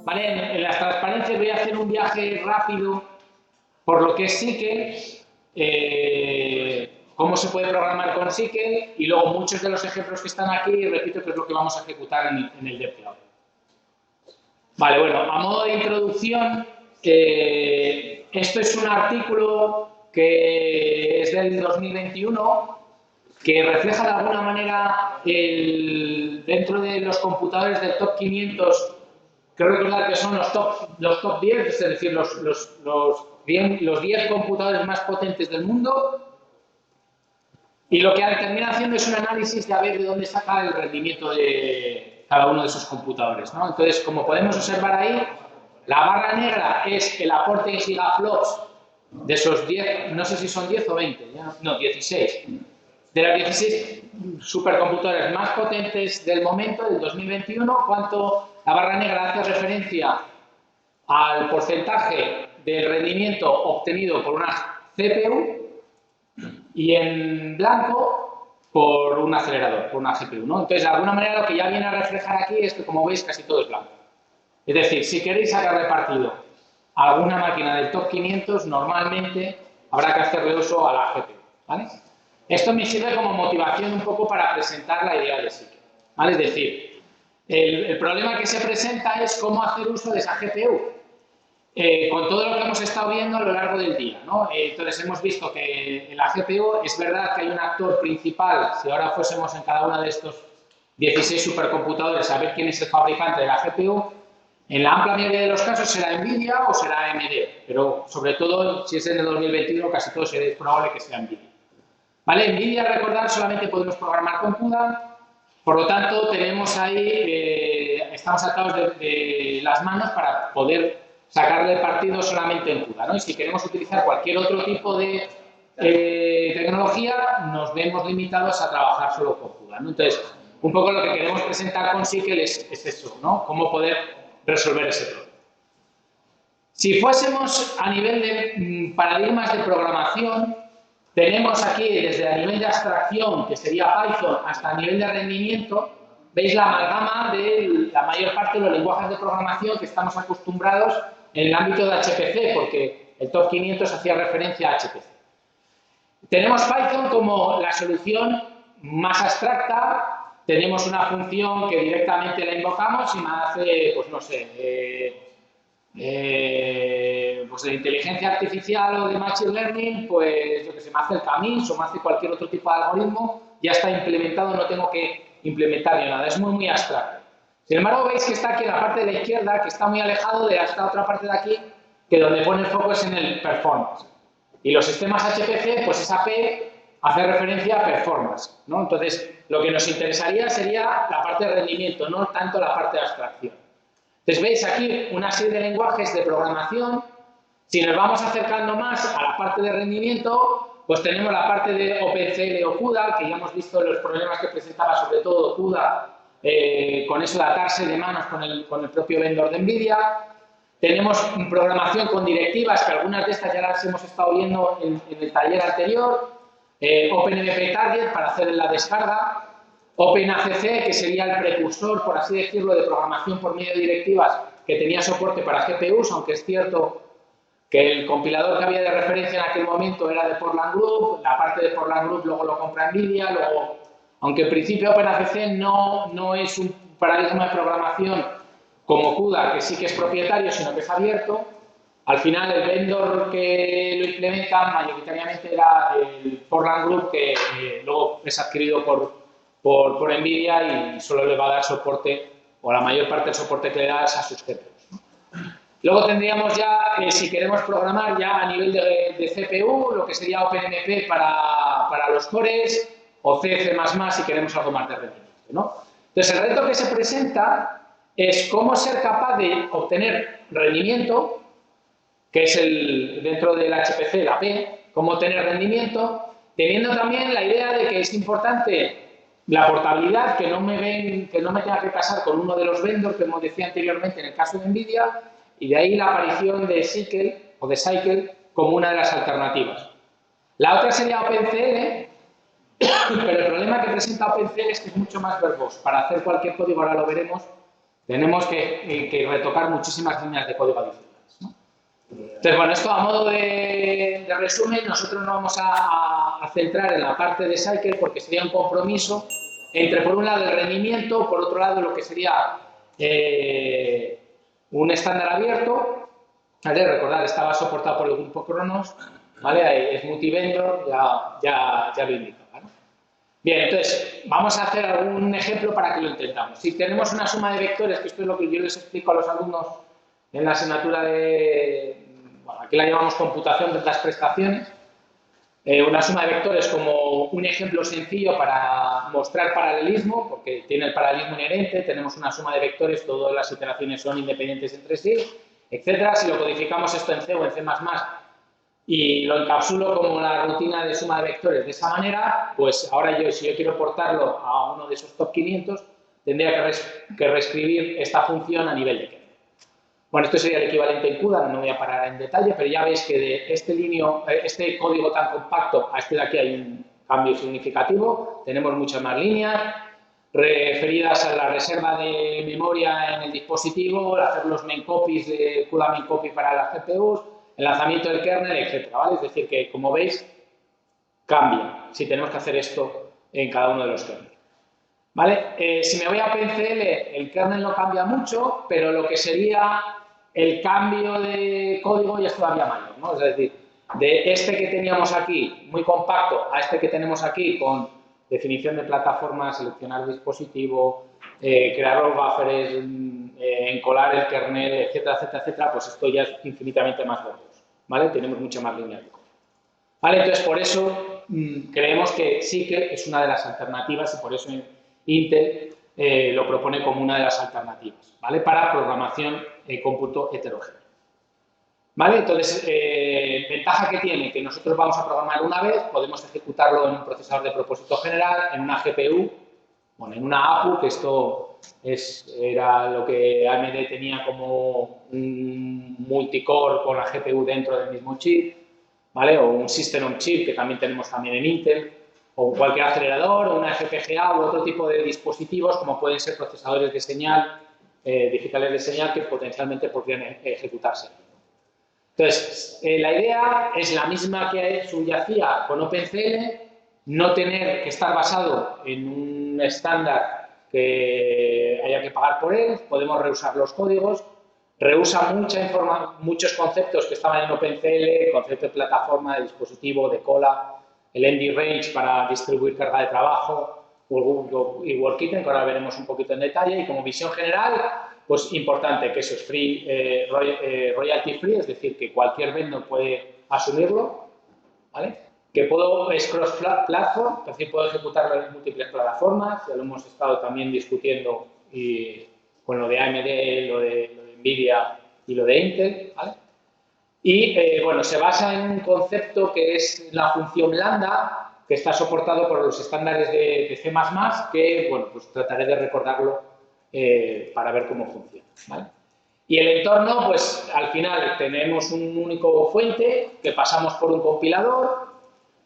Vale, en las transparencias voy a hacer un viaje rápido por lo que es SQL, cómo se puede programar con SQL y luego muchos de los ejemplos que están aquí, repito que es lo que vamos a ejecutar en el DevCloud. Vale, bueno, a modo de introducción, esto es un artículo que es del 2021 que refleja de alguna manera dentro de los computadores del top 500, creo recordar que son los top 10, es decir, los 10 computadores más potentes del mundo, y lo que termina haciendo es un análisis de a ver de dónde saca el rendimiento de cada uno de esos computadores, ¿no? Entonces, como podemos observar ahí, la barra negra es el aporte en gigaflops de esos 10, no sé si son 10 o 20, no, 16. De los 16 supercomputadores más potentes del momento, del 2021, la barra negra hace referencia al porcentaje de rendimiento obtenido por una CPU y en blanco por un acelerador, por una GPU, ¿no? Entonces, de alguna manera, lo que ya viene a reflejar aquí es que, como veis, casi todo es blanco. Es decir, si queréis sacar partido a alguna máquina del top 500, normalmente habrá que hacerle uso a la GPU, ¿vale? Esto me sirve como motivación un poco para presentar la idea de SQL, ¿vale? Es decir, el problema que se presenta es cómo hacer uso de esa GPU. Con todo lo que hemos estado viendo a lo largo del día, ¿no? Entonces, hemos visto que en la GPU es verdad que hay un actor principal. Si ahora fuésemos en cada uno de estos 16 supercomputadores a ver quién es el fabricante de la GPU, en la amplia mayoría de los casos será NVIDIA o será AMD, pero sobre todo, si es en el 2021, casi todo es probable que sea NVIDIA. ¿Vale? NVIDIA, recordad, solamente podemos programar con CUDA, por lo tanto, tenemos ahí, estamos atados de las manos para poder sacarle partido solamente en CUDA, ¿no? Y si queremos utilizar cualquier otro tipo de tecnología, nos vemos limitados a trabajar solo con CUDA, ¿no? Entonces, un poco lo que queremos presentar con SQL es eso, ¿no? Cómo poder resolver ese problema. Si fuésemos a nivel de paradigmas de programación, tenemos aquí desde a nivel de abstracción, que sería Python, hasta a nivel de rendimiento, veis la amalgama de la mayor parte de los lenguajes de programación que estamos acostumbrados en el ámbito de HPC, porque el top 500 hacía referencia a HPC. Tenemos Python como la solución más abstracta. Tenemos una función que directamente la invocamos y me hace, pues no sé, pues de inteligencia artificial o de machine learning, pues yo que sé, me hace el camis o me hace cualquier otro tipo de algoritmo, ya está implementado, no tengo que implementar ni nada, es muy abstracto. Sin embargo, veis que está aquí en la parte de la izquierda, que está muy alejado de esta otra parte de aquí, que donde pone el foco es en el performance. Y los sistemas HPC, pues esa P hace referencia a performance, ¿no? Entonces, lo que nos interesaría sería la parte de rendimiento, no tanto la parte de abstracción. Entonces, veis aquí una serie de lenguajes de programación. Si nos vamos acercando más a la parte de rendimiento, pues tenemos la parte de OpenCL o CUDA, que ya hemos visto los problemas que presentaba sobre todo CUDA, con eso de atarse de manos con el propio vendor de NVIDIA. Tenemos programación con directivas, que algunas de estas ya las hemos estado viendo en el taller anterior. OpenMP Target para hacer la descarga. OpenACC, que sería el precursor, por así decirlo, de programación por medio de directivas, que tenía soporte para GPUs, aunque es cierto que el compilador que había de referencia en aquel momento era de Portland Group, la parte de Portland Group luego lo compra NVIDIA, luego, aunque en principio OpenACC no es un paradigma de programación como CUDA, que sí que es propietario, sino que es abierto, al final el vendor que lo implementa mayoritariamente era el Portland Group, que luego es adquirido por NVIDIA y solo le va a dar soporte, o la mayor parte del soporte que le da es a sus GPUs, ¿no? Luego tendríamos ya, si queremos programar ya a nivel de CPU, lo que sería OpenMP para los cores, o C++ si queremos algo más de rendimiento, ¿no? Entonces, el reto que se presenta es cómo ser capaz de obtener rendimiento, que es dentro del HPC, la P, cómo tener rendimiento, teniendo también la idea de que es importante la portabilidad, que no me tenga que casar con uno de los vendors, que como decía anteriormente en el caso de NVIDIA, y de ahí la aparición de SQL o de Cycle como una de las alternativas. La otra sería OpenCL, Pero el problema que presenta OpenCL es que es mucho más verboso. Para hacer cualquier código, ahora lo veremos, tenemos que retocar muchísimas líneas de código adicionales, ¿no? Entonces, bueno, esto a modo de resumen, nosotros nos vamos a centrar en la parte de Cycle porque sería un compromiso entre, por un lado, el rendimiento, por otro lado, lo que sería un estándar abierto. ¿Vale? Recordad, estaba soportado por el grupo Cronos, ¿vale? Es multivendor, ya lo indica, ¿vale? Bien, entonces, vamos a hacer algún ejemplo para que lo entendamos. Si tenemos una suma de vectores, que esto es lo que yo les explico a los alumnos en la asignatura de, bueno, aquí la llamamos computación de las prestaciones, una suma de vectores como un ejemplo sencillo para mostrar paralelismo, porque tiene el paralelismo inherente, tenemos una suma de vectores, todas las iteraciones son independientes entre sí, etcétera. Si lo codificamos esto en C o en C++ y lo encapsulo como la rutina de suma de vectores de esa manera, pues ahora si yo quiero portarlo a uno de esos top 500, tendría que reescribir esta función a nivel de kernel. Bueno, esto sería el equivalente en CUDA, no me voy a parar en detalle, pero ya veis que de este código tan compacto a este de aquí hay un cambio significativo. Tenemos muchas más líneas referidas a la reserva de memoria en el dispositivo, hacer los main copies de CUDA main copy para las GPUs, el lanzamiento del kernel, etcétera, ¿vale? Es decir, que como veis, cambia si tenemos que hacer esto en cada uno de los kernels. ¿Vale? Si me voy a OpenCL, el kernel no cambia mucho, pero lo que sería el cambio de código ya es todavía mayor, ¿no? Es decir, de este que teníamos aquí, muy compacto, a este que tenemos aquí, con definición de plataforma, seleccionar dispositivo, crear los buffers, encolar el kernel, etcétera, etcétera, etcétera, pues esto ya es infinitamente más verboso, ¿vale? Tenemos mucha más líneas de código. ¿Vale? Entonces, por eso creemos que sí que es una de las alternativas y por eso Intel lo propone como una de las alternativas, ¿vale? Para programación cómputo heterogéneo. ¿Vale? Entonces, ventaja que tiene, que nosotros vamos a programar una vez, podemos ejecutarlo en un procesador de propósito general, en una GPU, bueno, en una APU, que esto era lo que AMD tenía como un multicore con la GPU dentro del mismo chip, ¿vale? O un System on Chip, que también tenemos también en Intel, o cualquier acelerador, o una FPGA, u otro tipo de dispositivos, como pueden ser procesadores de señal, digitales de señal, que potencialmente podrían ejecutarse. Entonces, la idea es la misma que subyacía con OpenCL, no tener que estar basado en un estándar que haya que pagar por él, podemos reusar los códigos, reusa muchos conceptos que estaban en OpenCL, concepto de plataforma, de dispositivo, de cola, el ND Range para distribuir carga de trabajo y Workiten, que ahora veremos un poquito en detalle, y como visión general, pues importante que eso es royalty free, es decir, que cualquier vendor puede asumirlo, ¿vale? Que es cross-platform, es decir, puedo ejecutarlo en múltiples plataformas, ya lo hemos estado también discutiendo con lo de AMD, lo de NVIDIA y lo de Intel, ¿vale? Y, bueno, se basa en un concepto que es la función lambda, que está soportado por los estándares de C++, que, bueno, pues trataré de recordarlo para ver cómo funciona, ¿vale? Y el entorno, pues al final tenemos un único fuente que pasamos por un compilador,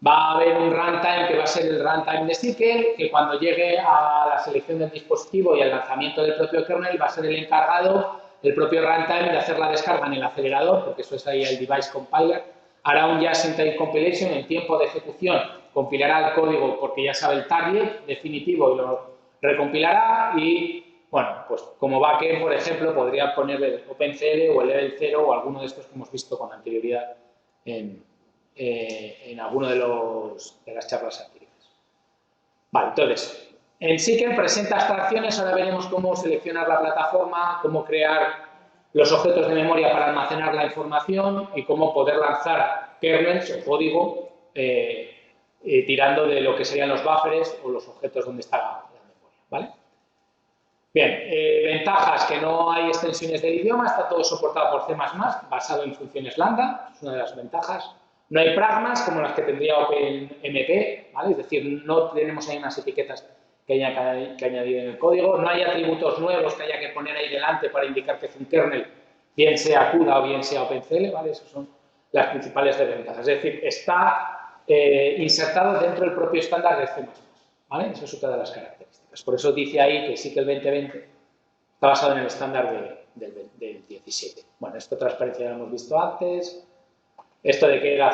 va a haber un runtime que va a ser el runtime de Cycle, que cuando llegue a la selección del dispositivo y al lanzamiento del propio kernel va a ser el encargado del propio runtime de hacer la descarga en el acelerador, porque eso es ahí el device compiler, hará un just-in-time compilation en tiempo de ejecución, compilará el código porque ya sabe el target definitivo y lo recompilará y, bueno, pues como backend, por ejemplo, podría poner el OpenCL o el Level 0 o alguno de estos que hemos visto con anterioridad en alguno de las charlas anteriores. Vale, entonces, en Cycle presenta abstracciones, ahora veremos cómo seleccionar la plataforma, cómo crear los objetos de memoria para almacenar la información y cómo poder lanzar kernels o código tirando de lo que serían los buffers o los objetos donde está la memoria, ¿vale? Bien, ventajas, que no hay extensiones del idioma, está todo soportado por C++, basado en funciones lambda, es una de las ventajas. No hay pragmas como las que tendría OpenMP, ¿vale? Es decir, no tenemos ahí unas etiquetas que haya que añadir en el código, no hay atributos nuevos que haya que poner ahí delante para indicar que es un kernel, bien sea CUDA o bien sea OpenCL, ¿vale? Esas son las principales desventajas. Es decir, está insertado dentro del propio estándar de C++. ¿Vale? Esa es otra de las características. Por eso dice ahí que sí que el 2020 está basado en el estándar del 17. Bueno, esta transparencia ya lo hemos visto antes. Esto de que era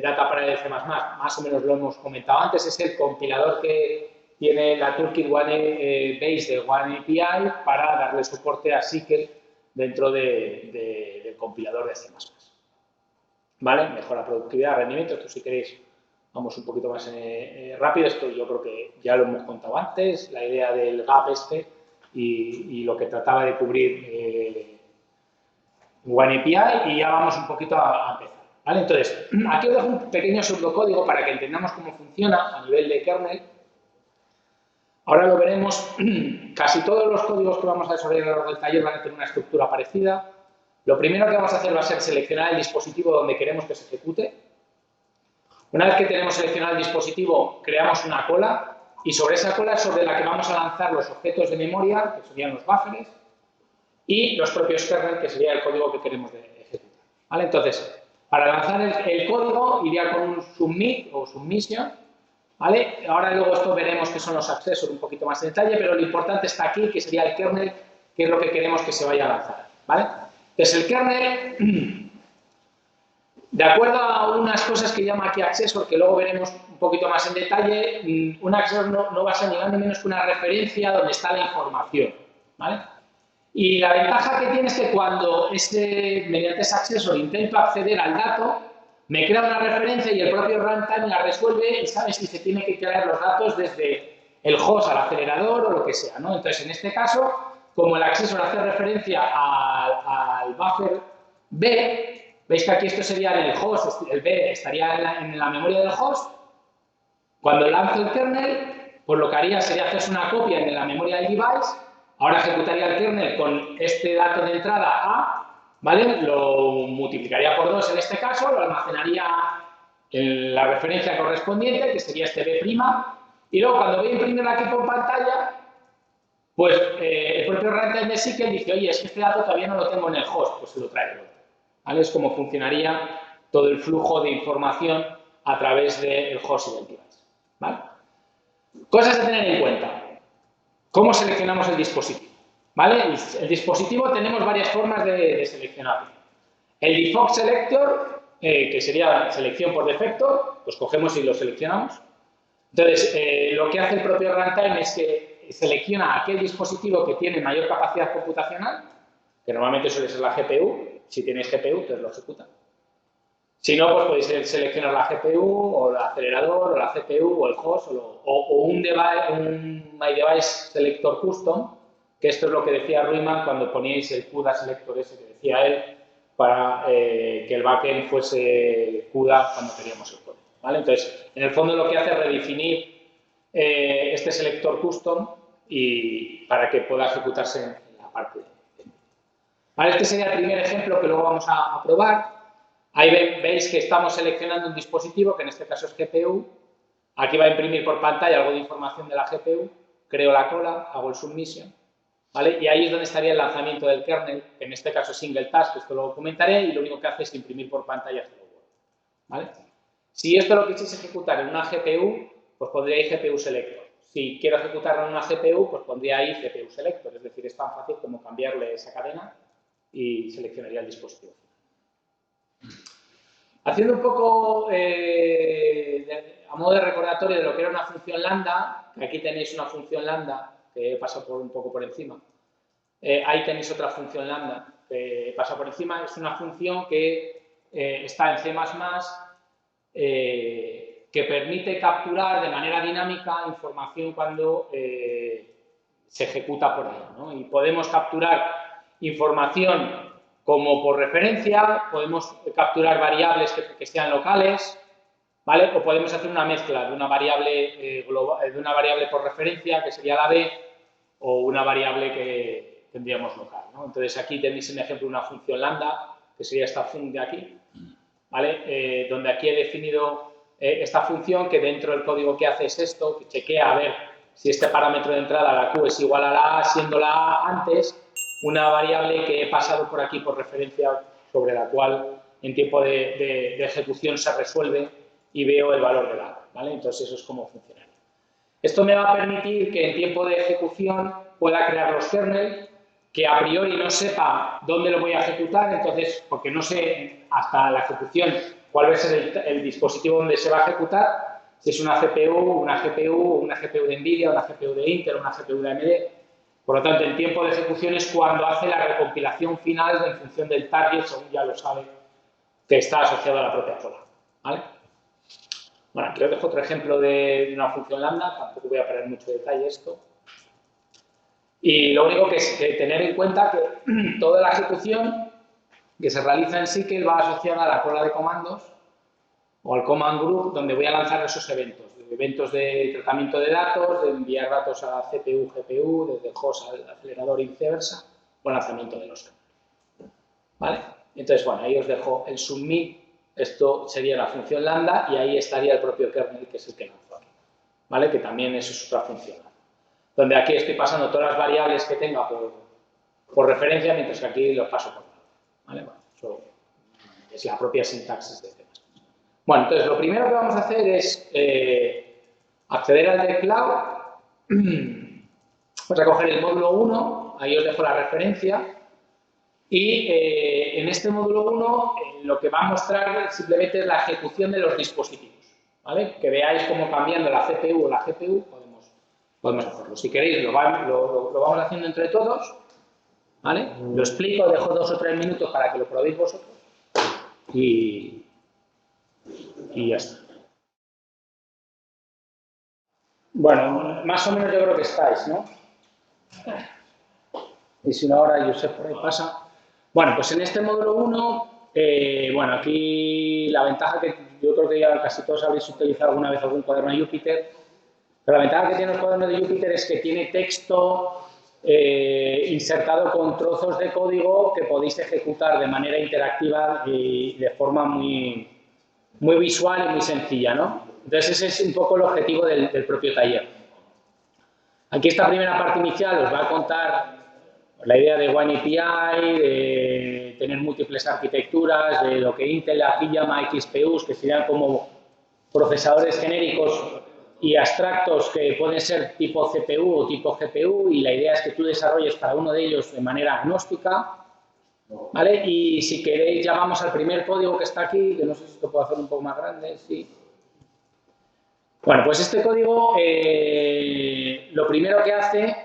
Data Parallel C++, más o menos lo hemos comentado antes, es el compilador que tiene la Toolkit One Base de One API para darle soporte a SQL dentro del compilador de C++. ¿Vale? Mejora productividad, rendimiento. Esto, si queréis, vamos un poquito más rápido. Esto yo creo que ya lo hemos contado antes, la idea del gap y lo que trataba de cubrir One API, y ya vamos un poquito a empezar. ¿Vale? Entonces, aquí os dejo un pequeño pseudocódigo para que entendamos cómo funciona a nivel de kernel. Ahora lo veremos. Casi todos los códigos que vamos a desarrollar a lo largo del taller van a tener una estructura parecida. Lo primero que vamos a hacer va a ser seleccionar el dispositivo donde queremos que se ejecute. Una vez que tenemos seleccionado el dispositivo, creamos una cola, y sobre esa cola es sobre la que vamos a lanzar los objetos de memoria, que serían los buffers, y los propios kernel, que sería el código que queremos ejecutar. ¿Vale? Entonces, para lanzar el código iría con un submit o submission. ¿Vale? Ahora luego esto veremos qué son los accessors un poquito más en detalle, pero lo importante está aquí, que sería el kernel, que es lo que queremos que se vaya a lanzar. ¿Vale? Entonces, el kernel, de acuerdo a unas cosas que llama aquí accessor, que luego veremos un poquito más en detalle, un accessor no va a ser ni más ni menos que una referencia donde está la información. ¿Vale? Y la ventaja que tiene es que cuando mediante ese accessor intento acceder al dato, me crea una referencia y el propio runtime la resuelve y sabe si se tiene que crear los datos desde el host al acelerador o lo que sea, ¿no? Entonces, en este caso, como el accessor hace referencia al buffer B, veis que aquí esto sería en el host, el B estaría en la memoria del host. Cuando lanzo el kernel, pues lo que haría sería hacerse una copia en la memoria del device. Ahora ejecutaría el kernel con este dato de entrada A, ¿vale? Lo multiplicaría por 2 en este caso, lo almacenaría en la referencia correspondiente, que sería este B', y luego cuando voy a imprimir aquí por pantalla, pues el propio runtime de SQL dice, oye, es que este dato todavía no lo tengo en el host, pues se lo traigo. ¿Vale? Es como funcionaría todo el flujo de información a través del host y del device. ¿Vale? Cosas a tener en cuenta. ¿Cómo seleccionamos el dispositivo? ¿Vale? El dispositivo tenemos varias formas de seleccionarlo. El default selector, que sería selección por defecto, pues cogemos y lo seleccionamos. Entonces, lo que hace el propio runtime es que selecciona aquel dispositivo que tiene mayor capacidad computacional, que normalmente suele ser la GPU. Si tenéis GPU, entonces lo ejecuta. Si no, pues podéis seleccionar la GPU, o el acelerador, o la CPU, o el host, o un My Device Selector Custom, que esto es lo que decía Ruiman cuando poníais el CUDA Selector ese que decía él, para que el backend fuese CUDA cuando queríamos el código. ¿Vale? Entonces, en el fondo lo que hace es redefinir este selector custom y para que pueda ejecutarse en la parte de... ¿Vale? Este sería el primer ejemplo que luego vamos a probar. Ahí veis que estamos seleccionando un dispositivo, que en este caso es GPU. Aquí va a imprimir por pantalla algo de información de la GPU. Creo la cola, hago el submission. ¿Vale? Y ahí es donde estaría el lanzamiento del kernel, que en este caso es single task, esto lo comentaré, y lo único que hace es imprimir por pantalla este logo. ¿Vale? Si esto lo quisiese ejecutar en una GPU, pues pondría ahí GPU selector. Si quiero ejecutarlo en una GPU, pues pondría ahí GPU selector. Es decir, es tan fácil como cambiarle esa cadena y seleccionaría el dispositivo. Haciendo un poco a modo de recordatorio de lo que era una función lambda, que aquí tenéis una función lambda que pasa un poco por encima. Ahí tenéis otra función lambda que pasa por encima. Es una función que está en C++, que permite capturar de manera dinámica información cuando se ejecuta por ahí, ¿no? Y podemos capturar información como por referencia, podemos capturar variables que sean locales, ¿vale? O podemos hacer una mezcla de una variable por referencia, que sería la B, o una variable que tendríamos local, ¿no? Entonces, aquí tenéis un ejemplo de una función lambda, que sería esta función de aquí, ¿vale? Donde aquí he definido esta función que dentro del código que hace es esto, que chequea a ver si este parámetro de entrada, la Q, es igual a la A, siendo la A antes, una variable que he pasado por aquí por referencia, sobre la cual en tiempo de ejecución se resuelve y veo el valor del A, ¿vale? Entonces eso es cómo funcionaría. Esto me va a permitir que en tiempo de ejecución pueda crear los kernels, que a priori no sepa dónde lo voy a ejecutar, entonces, porque no sé hasta la ejecución cuál va a ser el dispositivo donde se va a ejecutar, si es una CPU, una GPU de NVIDIA, una GPU de Intel, una GPU de AMD. Por lo tanto, el tiempo de ejecución es cuando hace la recompilación final en función del target, según ya lo sabe, que está asociado a la propia cola, ¿vale? Bueno, aquí os dejo otro ejemplo de una función lambda, tampoco voy a poner mucho detalle esto. Y lo único que es tener en cuenta que toda la ejecución que se realiza en SQL va asociada a la cola de comandos o al command group, donde voy a lanzar esos eventos de tratamiento de datos, de enviar datos a CPU, GPU, desde host al acelerador y viceversa, o lanzamiento de los kernels. ¿Vale? Entonces, bueno, ahí os dejo el submit, esto sería la función lambda y ahí estaría el propio kernel, que es el que lanzo aquí, ¿vale? Que también eso es otra función, donde aquí estoy pasando todas las variables que tenga por referencia, mientras que aquí los paso por lado, ¿vale? Bueno, eso es la propia sintaxis de C++. Bueno, entonces lo primero que vamos a hacer es acceder al teclado. Vamos a coger el módulo 1, ahí os dejo la referencia, y en este módulo 1 lo que va a mostrar simplemente es la ejecución de los dispositivos, ¿vale? Que veáis cómo cambiando la CPU o la GPU podemos hacerlo. Si queréis lo vamos haciendo entre todos, ¿vale? Lo explico, dejo 2 o 3 minutos para que lo probéis vosotros y ya está. Bueno, más o menos yo creo que estáis, ¿no? Y si no, ahora Josep por ahí pasa. Bueno, pues en este módulo 1, bueno, aquí la ventaja que yo creo que ya casi todos habréis utilizado alguna vez algún cuaderno de Jupyter, pero la ventaja que tiene el cuaderno de Jupyter es que tiene texto insertado con trozos de código que podéis ejecutar de manera interactiva y de forma muy visual y muy sencilla, ¿no? Entonces ese es un poco el objetivo del propio taller. Aquí esta primera parte inicial os va a contar la idea de One API, de tener múltiples arquitecturas, de lo que Intel aquí llama XPUs, que serían como procesadores genéricos y abstractos que pueden ser tipo CPU o tipo GPU, y la idea es que tú desarrolles cada uno de ellos de manera agnóstica, ¿vale? Y si queréis ya vamos al primer código que está aquí, que no sé si lo puedo hacer un poco más grande, sí. Bueno, pues este código lo primero que hace,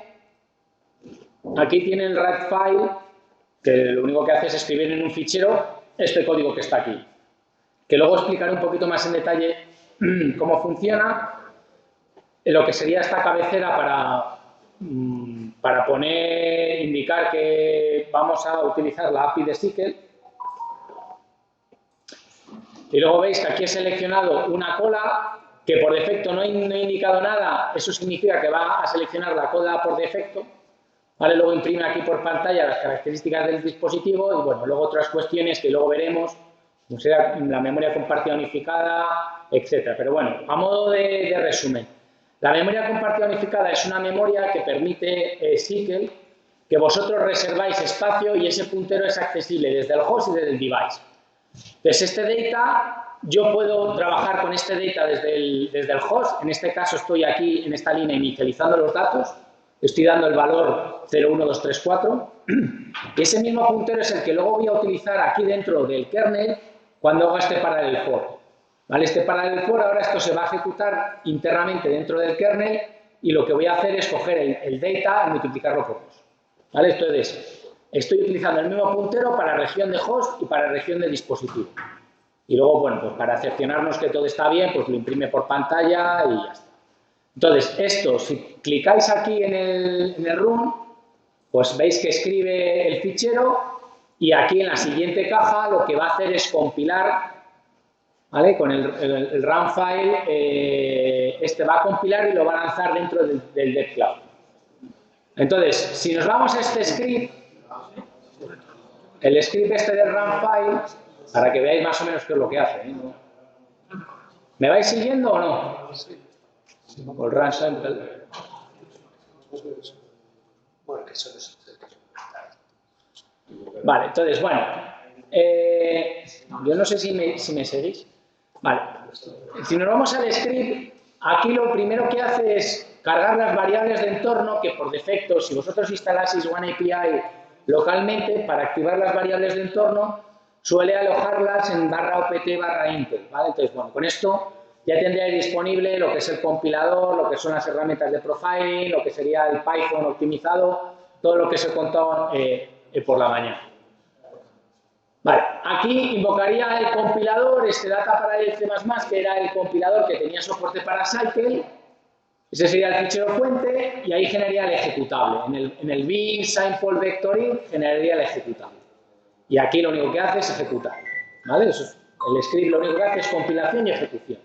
aquí tiene el write file, que lo único que hace es escribir en un fichero este código que está aquí, que luego explicaré un poquito más en detalle cómo funciona, lo que sería esta cabecera para indicar que vamos a utilizar la API de SQL. Y luego veis que aquí he seleccionado una cola que por defecto no he indicado nada, eso significa que va a seleccionar la cola por defecto, ¿vale? Luego imprime aquí por pantalla las características del dispositivo y bueno, luego otras cuestiones que luego veremos, como será la memoria compartida unificada, etcétera. Pero bueno, a modo de resumen, la memoria compartida unificada es una memoria que permite SQL que vosotros reserváis espacio y ese puntero es accesible desde el host y desde el device. Entonces, este data, yo puedo trabajar con este data desde el host, en este caso estoy aquí en esta línea inicializando los datos, estoy dando el valor 01234 y ese mismo puntero es el que luego voy a utilizar aquí dentro del kernel cuando haga este parallel for. ¿Vale? Este parallel for, ahora esto se va a ejecutar internamente dentro del kernel y lo que voy a hacer es coger el data y multiplicarlo por 2. ¿Vale? Entonces, estoy utilizando el mismo puntero para región de host y para región de dispositivo. Y luego, bueno, pues para cerciorarnos que todo está bien, pues lo imprime por pantalla y ya está. Entonces, esto, si clicáis aquí en el run, pues veis que escribe el fichero y aquí en la siguiente caja lo que va a hacer es compilar, ¿vale? Con el run file, este va a compilar y lo va a lanzar dentro del dev cloud. Entonces, si nos vamos a este script, el script este del run file, para que veáis más o menos qué es lo que hace, ¿eh? ¿Me vais siguiendo o no? O el run sample. Vale, entonces, bueno, yo no sé si me seguís. Vale, Si nos vamos al script, aquí lo primero que hace es cargar las variables de entorno que por defecto, si vosotros instalaseis OneAPI localmente, para activar las variables de entorno, suele alojarlas en /opt/input, ¿vale? Entonces, bueno, con esto ya tendríais disponible lo que es el compilador, lo que son las herramientas de profiling, lo que sería el Python optimizado, todo lo que os he contado por la mañana. Vale, aquí invocaría el compilador, este data para el C++, que era el compilador que tenía soporte para Cycle. Ese sería el fichero fuente y ahí generaría el ejecutable. En el bin sample vectoring generaría el ejecutable. Y aquí lo único que hace es ejecutar. ¿Vale? Eso es, el script lo único que hace es compilación y ejecución.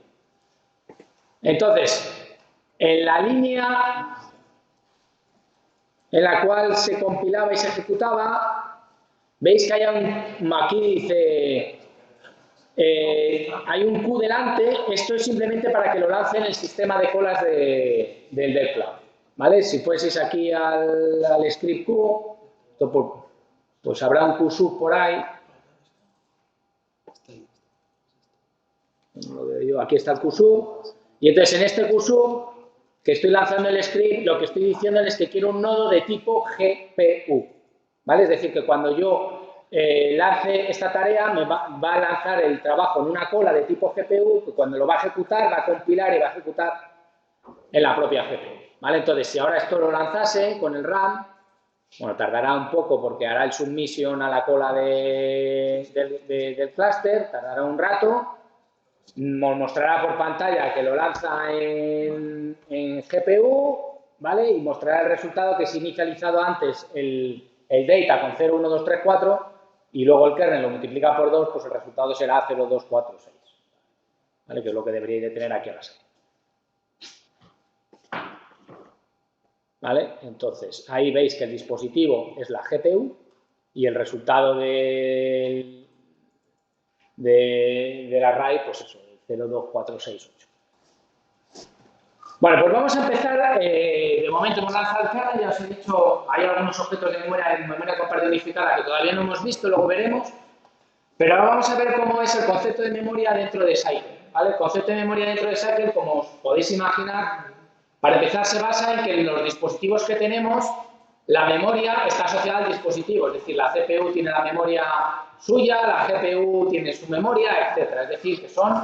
Entonces, en la línea en la cual se compilaba y se ejecutaba, veis que aquí dice, hay un Q delante. Esto es simplemente para que lo lance en el sistema de colas del Cloud. ¿Vale? Si fueseis aquí al script Q, pues habrá un QSub por ahí. No lo veo yo. Aquí está el QSub. Y entonces en este QSub que estoy lanzando el script, lo que estoy diciendo es que quiero un nodo de tipo GPU. ¿Vale? Es decir, que cuando yo lance esta tarea, me va a lanzar el trabajo en una cola de tipo GPU, que cuando lo va a ejecutar, va a compilar y va a ejecutar en la propia GPU. ¿Vale? Entonces, si ahora esto lo lanzase con el RAM, bueno, tardará un poco porque hará el submission a la cola del clúster, tardará un rato, nos mostrará por pantalla que lo lanza en GPU, ¿vale? Y mostrará el resultado que es inicializado antes el data con 0, 1, 2, 3, 4 y luego el kernel lo multiplica por 2, pues el resultado será 0, 2, 4, 6. ¿Vale? Que es lo que deberíais de tener aquí a la salida. ¿Vale? Entonces, ahí veis que el dispositivo es la GPU y el resultado del array, pues eso, 0, 2, 4, 6, 8. Bueno, pues vamos a empezar. De momento hemos lanzado el kernel, ya os he dicho, hay algunos objetos de memoria compartida unificada que todavía no hemos visto, luego veremos. Pero ahora vamos a ver cómo es el concepto de memoria dentro de Cycle. ¿Vale? El concepto de memoria dentro de Cycle, como os podéis imaginar, para empezar se basa en que en los dispositivos que tenemos, la memoria está asociada al dispositivo. Es decir, la CPU tiene la memoria suya, la GPU tiene su memoria, etc. Es decir, que son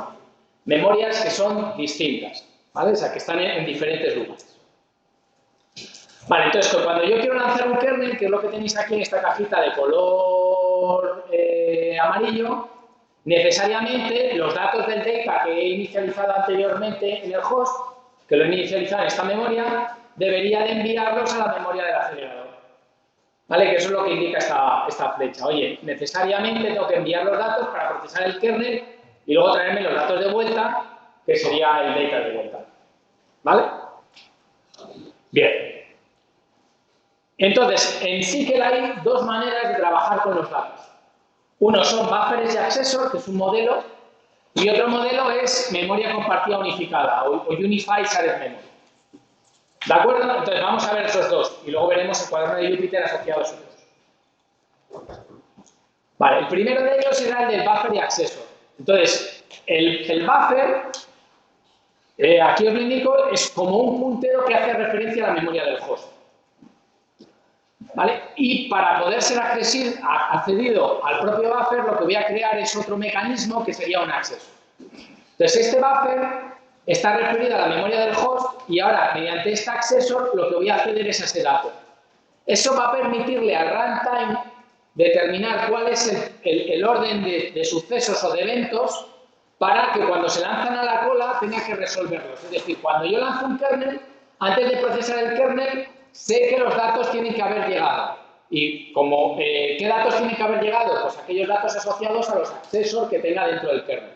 memorias que son distintas. ¿Vale? O sea, que están en diferentes lugares. Vale, entonces, cuando yo quiero lanzar un kernel, que es lo que tenéis aquí en esta cajita de color amarillo, necesariamente los datos del data que he inicializado anteriormente en el host, que lo he inicializado en esta memoria, debería de enviarlos a la memoria del acelerador. ¿Vale? Que eso es lo que indica esta flecha. Oye, necesariamente tengo que enviar los datos para procesar el kernel y luego traerme los datos de vuelta, que sería el data de vuelta. ¿Vale? Bien. Entonces, en Cycle hay dos maneras de trabajar con los datos. Uno son buffers y accessor, que es un modelo, y otro modelo es memoria compartida unificada o Unified Shared Memory. ¿De acuerdo? Entonces vamos a ver esos dos y luego veremos el cuaderno de Jupyter asociado a esos dos. Vale, el primero de ellos era el del buffer y accessor. Entonces, el buffer, aquí os lo indico, es como un puntero que hace referencia a la memoria del host. ¿Vale? Y para poder ser accedido al propio buffer, lo que voy a crear es otro mecanismo que sería un accessor. Entonces, este buffer está referido a la memoria del host y ahora, mediante este accessor, lo que voy a acceder es a ese dato. Eso va a permitirle al runtime determinar cuál es el orden de sucesos o de eventos para que cuando se lanzan a la cola tenga que resolverlos. Es decir, cuando yo lanzo un kernel, antes de procesar el kernel, sé que los datos tienen que haber llegado. Y como, ¿qué datos tienen que haber llegado? Pues aquellos datos asociados a los accessors que tenga dentro del kernel.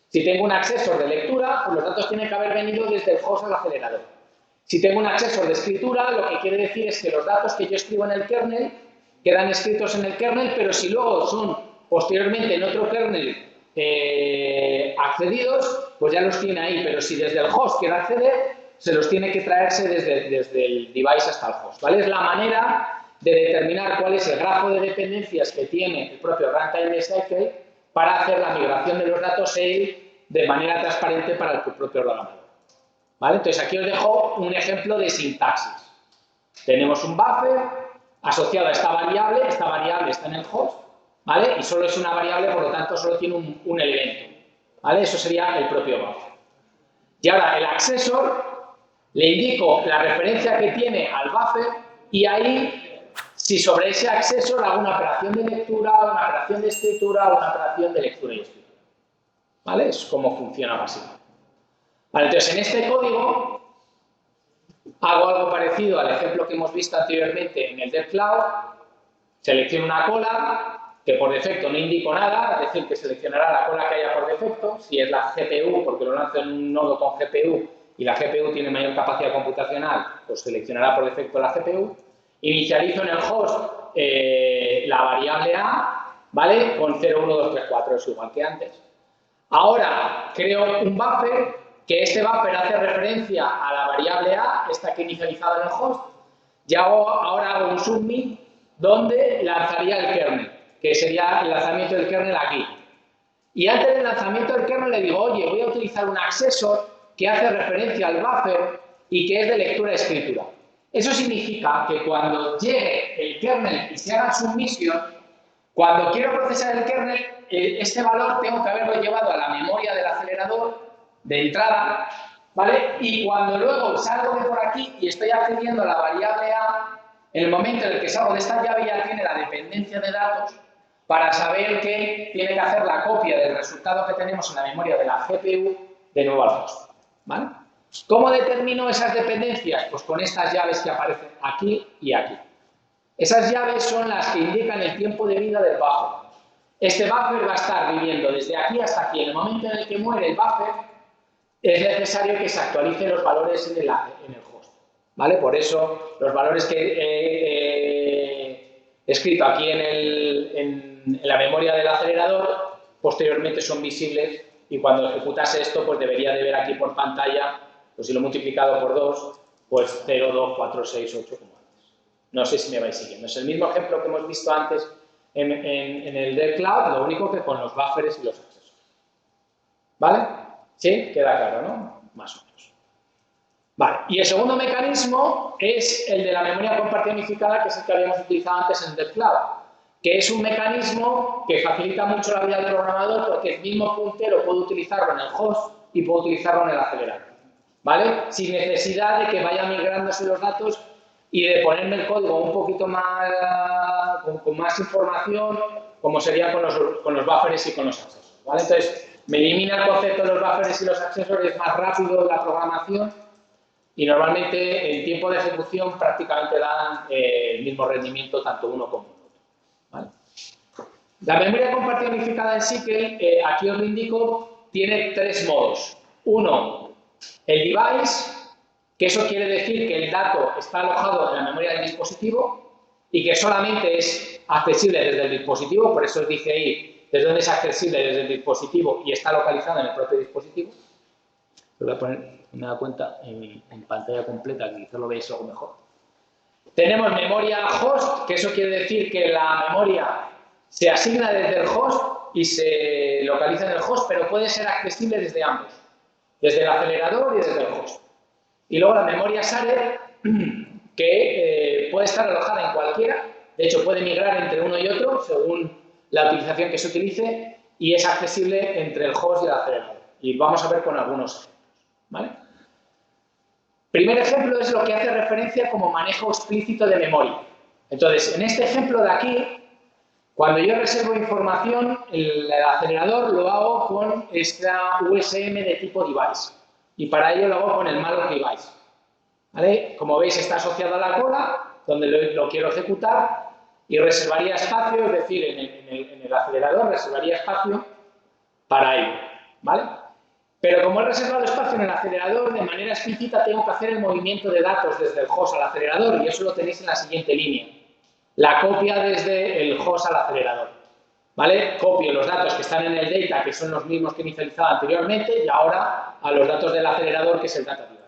Si tengo un accessor de lectura, pues los datos tienen que haber venido desde el host al acelerador. Si tengo un accessor de escritura, lo que quiere decir es que los datos que yo escribo en el kernel quedan escritos en el kernel, pero si luego son posteriormente en otro kernel accedidos, pues ya los tiene ahí. Pero si desde el host quiere acceder, se los tiene que traerse desde el device hasta el host. ¿Vale? Es la manera de determinar cuál es el grafo de dependencias que tiene el propio runtime de Cycle para hacer la migración de los datos de manera transparente para el propio programador. ¿Vale? Entonces, aquí os dejo un ejemplo de sintaxis. Tenemos un buffer asociado a esta variable está en el host, ¿vale? Y solo es una variable, por lo tanto, solo tiene un elemento, ¿vale? Eso sería el propio buffer. Y ahora, el accessor, le indico la referencia que tiene al buffer y ahí, si sobre ese accessor hago una operación de lectura, una operación de escritura o una operación de lectura y escritura. ¿Vale? Es como funciona básicamente. Vale, entonces, en este código hago algo parecido al ejemplo que hemos visto anteriormente en el Dev Cloud. Selecciono una cola, que por defecto no indico nada, es decir, que seleccionará la cola que haya por defecto. Si es la GPU, porque lo lanzo en un nodo con GPU y la GPU tiene mayor capacidad computacional, pues seleccionará por defecto la GPU. Inicializo en el host la variable A, ¿vale? Con 0, 1, 2, 3, 4, es igual que antes. Ahora creo un buffer, que este buffer hace referencia a la variable A, esta que he inicializado en el host, y ahora hago un submit donde lanzaría el kernel, que sería el lanzamiento del kernel aquí. Y antes del lanzamiento del kernel le digo, oye, voy a utilizar un accessor que hace referencia al buffer y que es de lectura-escritura. Eso significa que cuando llegue el kernel y se haga submisión, cuando quiero procesar el kernel, este valor tengo que haberlo llevado a la memoria del acelerador de entrada, ¿vale? Y cuando luego salgo de por aquí y estoy accediendo a la variable A, en el momento en el que salgo de esta llave ya tiene la dependencia de datos para saber que tiene que hacer la copia del resultado que tenemos en la memoria de la GPU de nuevo al host, ¿vale? ¿Cómo determino esas dependencias? Pues con estas llaves que aparecen aquí y aquí. Esas llaves son las que indican el tiempo de vida del buffer. Este buffer va a estar viviendo desde aquí hasta aquí. En el momento en el que muere el buffer, es necesario que se actualicen los valores en el host, ¿vale? Por eso, los valores que he escrito aquí en la memoria del acelerador, posteriormente son visibles y cuando ejecutase esto, pues debería de ver aquí por pantalla, pues si lo he multiplicado por 2, pues 0, 2, 4, 6, 8, como antes. No sé si me vais siguiendo. Es el mismo ejemplo que hemos visto antes en el Dev Cloud, lo único que con los buffers y los accesorios. ¿Vale? ¿Sí? Queda claro, ¿no? Más o menos. Vale. Y el segundo mecanismo es el de la memoria compartida unificada, que es el que habíamos utilizado antes en Dev Cloud, que es un mecanismo que facilita mucho la vida del programador porque el mismo puntero puedo utilizarlo en el host y puedo utilizarlo en el acelerador, ¿vale? Sin necesidad de que vayan migrándose los datos y de ponerme el código un poquito más, con más información, como sería con los buffers y con los accesorios, ¿vale? Entonces, me elimina el concepto de los buffers y los accesorios, es más rápido la programación y normalmente el tiempo de ejecución prácticamente dan el mismo rendimiento tanto uno como el otro, ¿vale? La memoria compartida unificada en SQL, aquí os lo indico, tiene tres modos. Uno, el device, que eso quiere decir que el dato está alojado en la memoria del dispositivo y que solamente es accesible desde el dispositivo, por eso os dije ahí desde donde es accesible desde el dispositivo y está localizado en el propio dispositivo. Lo voy a poner, me he dado cuenta, en pantalla completa, que quizás lo veáis algo mejor. Tenemos memoria host, que eso quiere decir que la memoria se asigna desde el host y se localiza en el host, pero puede ser accesible desde ambos, desde el acelerador y desde el host. Y luego la memoria shared, que puede estar alojada en cualquiera, de hecho puede migrar entre uno y otro según la utilización que se utilice y es accesible entre el host y el acelerador. Y vamos a ver con algunos ejemplos, ¿vale? Primer ejemplo es lo que hace referencia como manejo explícito de memoria. Entonces, en este ejemplo de aquí, cuando yo reservo información, el acelerador lo hago con esta USM de tipo device. Y para ello lo hago con el malloc device, ¿vale? Como veis, está asociado a la cola, donde lo quiero ejecutar, y reservaría espacio, es decir, en el acelerador reservaría espacio para ello, ¿vale? Pero como he reservado espacio en el acelerador, de manera explícita tengo que hacer el movimiento de datos desde el host al acelerador, y eso lo tenéis en la siguiente línea. La copia desde el host al acelerador, ¿vale? Copio los datos que están en el data, que son los mismos que he inicializado anteriormente, y ahora a los datos del acelerador, que es el data device.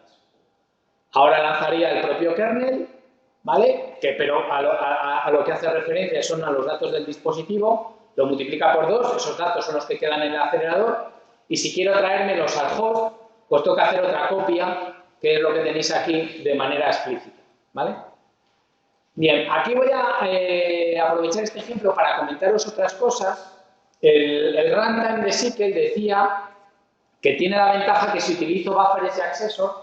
Ahora lanzaría el propio kernel, ¿vale? Pero a lo que hace referencia son a los datos del dispositivo, lo multiplica por 2, esos datos son los que quedan en el acelerador, y si quiero traérmelos al host, pues tengo que hacer otra copia, que es lo que tenéis aquí de manera explícita, ¿vale? Bien, aquí voy a aprovechar este ejemplo para comentaros otras cosas. El runtime de SQL decía que tiene la ventaja que si utilizo buffers y accessors,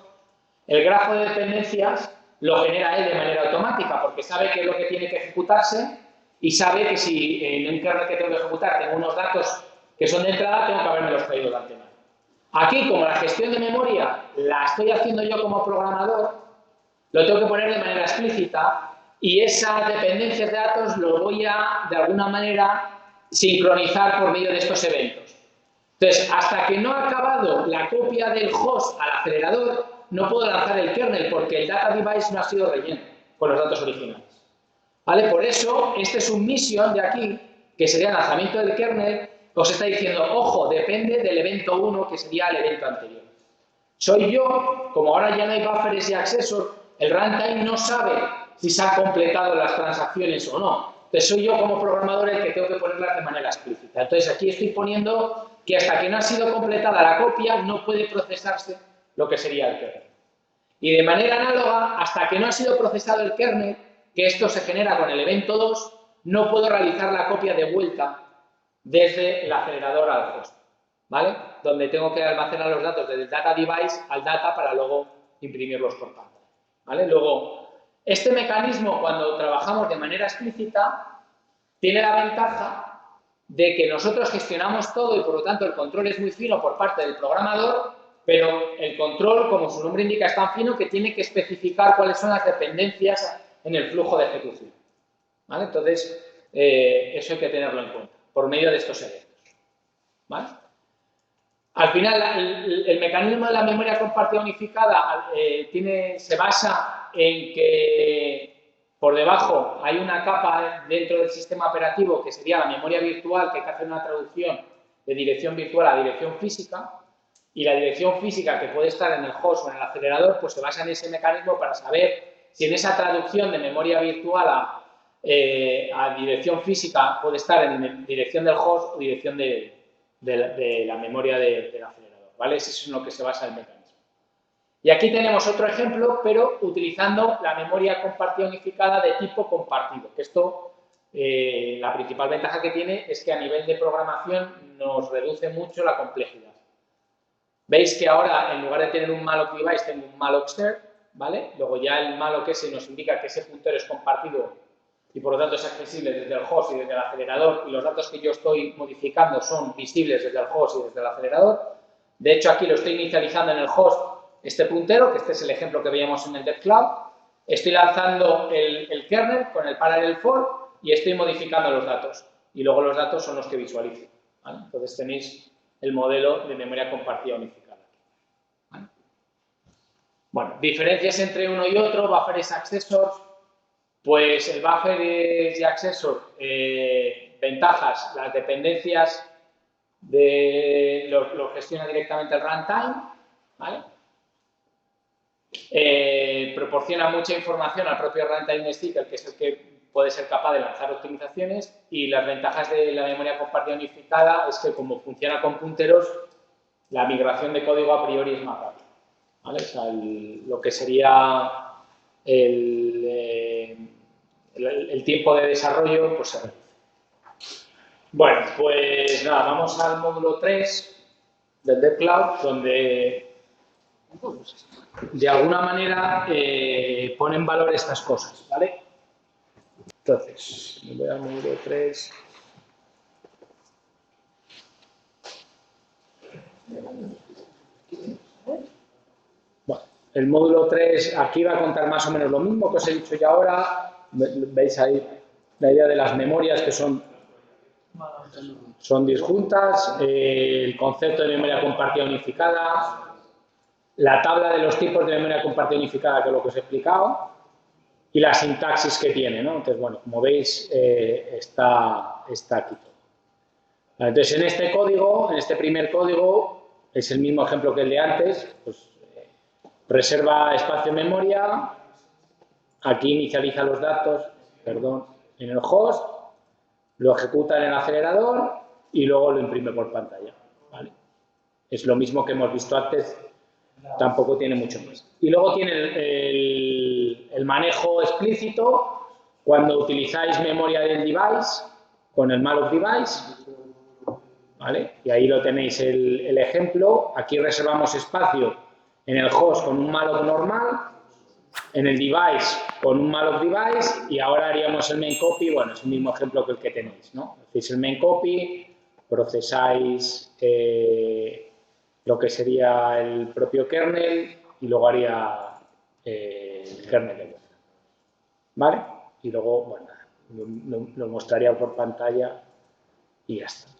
el grafo de dependencias lo genera él de manera automática, porque sabe qué es lo que tiene que ejecutarse y sabe que si en un kernel que tengo que ejecutar tengo unos datos que son de entrada, tengo que habermelos traído de antemano. Aquí, como la gestión de memoria la estoy haciendo yo como programador, lo tengo que poner de manera explícita y esas dependencias de datos lo voy a, de alguna manera, sincronizar por medio de estos eventos. Entonces, hasta que no ha acabado la copia del host al acelerador, no puedo lanzar el kernel porque el data device no ha sido relleno con los datos originales. ¿Vale? Por eso, este es un mission de aquí, que sería el lanzamiento del kernel, os está diciendo, ojo, depende del evento 1, que sería el evento anterior. Soy yo, como ahora ya no hay buffers y accessors, el runtime no sabe si se han completado las transacciones o no. Entonces soy yo como programador el que tengo que ponerlas de manera explícita. Entonces aquí estoy poniendo que hasta que no ha sido completada la copia no puede procesarse lo que sería el kernel. Y de manera análoga, hasta que no ha sido procesado el kernel, que esto se genera con el evento 2, no puedo realizar la copia de vuelta desde el acelerador al host, ¿vale? Donde tengo que almacenar los datos desde el data device al data para luego imprimirlos por pantalla, ¿vale? Luego, este mecanismo, cuando trabajamos de manera explícita, tiene la ventaja de que nosotros gestionamos todo y, por lo tanto, el control es muy fino por parte del programador, pero el control, como su nombre indica, es tan fino que tiene que especificar cuáles son las dependencias en el flujo de ejecución, ¿vale? Entonces, eso hay que tenerlo en cuenta, por medio de estos eventos, ¿vale? Al final, el mecanismo de la memoria compartida unificada se basa en que por debajo hay una capa dentro del sistema operativo que sería la memoria virtual, que hay que hacer una traducción de dirección virtual a dirección física, y la dirección física que puede estar en el host o en el acelerador, pues se basa en ese mecanismo para saber si en esa traducción de memoria virtual a dirección física puede estar en dirección del host o dirección de la memoria del acelerador, ¿vale? Eso es en lo que se basa el mecanismo. Y aquí tenemos otro ejemplo, pero utilizando la memoria compartida unificada de tipo compartido, que esto, la principal ventaja que tiene es que a nivel de programación nos reduce mucho la complejidad. Veis que ahora, en lugar de tener un malloc device, tengo un malloc share, ¿vale? Luego ya el malloc ese nos indica que ese puntero es compartido y por lo tanto es accesible desde el host y desde el acelerador, y los datos que yo estoy modificando son visibles desde el host y desde el acelerador. De hecho, aquí lo estoy inicializando en el host, este puntero, que este es el ejemplo que veíamos en el DevCloud. Estoy lanzando el kernel con el parallel for y estoy modificando los datos. Y luego los datos son los que visualizo, ¿vale? Entonces tenéis el modelo de memoria compartida unificada. ¿Vale? Bueno, diferencias entre uno y otro, buffers, accessors. Pues el buffer y accessor, ventajas, las dependencias lo gestiona directamente el runtime, ¿vale? Proporciona mucha información al propio runtime sticker, que es el que puede ser capaz de lanzar optimizaciones, y las ventajas de la memoria compartida unificada es que como funciona con punteros, la migración de código a priori es más rápida, ¿vale? O sea, lo que sería el tiempo de desarrollo pues se reduce. Bueno, pues nada, vamos al módulo 3 del DevCloud, donde de alguna manera pone en valor estas cosas, ¿vale? Entonces, me voy al módulo 3. Bueno, el módulo 3 aquí va a contar más o menos lo mismo que os he dicho ya ahora. Veis ahí la idea de las memorias que son disjuntas, el concepto de memoria compartida unificada, la tabla de los tipos de memoria compartida unificada, que es lo que os he explicado, y la sintaxis que tiene, ¿no? Entonces, bueno, como veis, está aquí todo. Entonces, en este código, en este primer código, es el mismo ejemplo que el de antes, pues reserva espacio en memoria, aquí inicializa los datos, en el host, lo ejecuta en el acelerador y luego lo imprime por pantalla, ¿vale? Es lo mismo que hemos visto antes, tampoco tiene mucho más. Y luego tiene el manejo explícito cuando utilizáis memoria del device con el malloc device, ¿vale? Y ahí lo tenéis el ejemplo. Aquí reservamos espacio en el host con un malloc normal, en el device con un malloc device, y ahora haríamos el main copy. Bueno, es el mismo ejemplo que el que tenéis, ¿no? Hacéis el main copy, procesáis lo que sería el propio kernel y luego haría el kernel de vuelta, ¿vale? Y luego, bueno, lo mostraría por pantalla y ya está.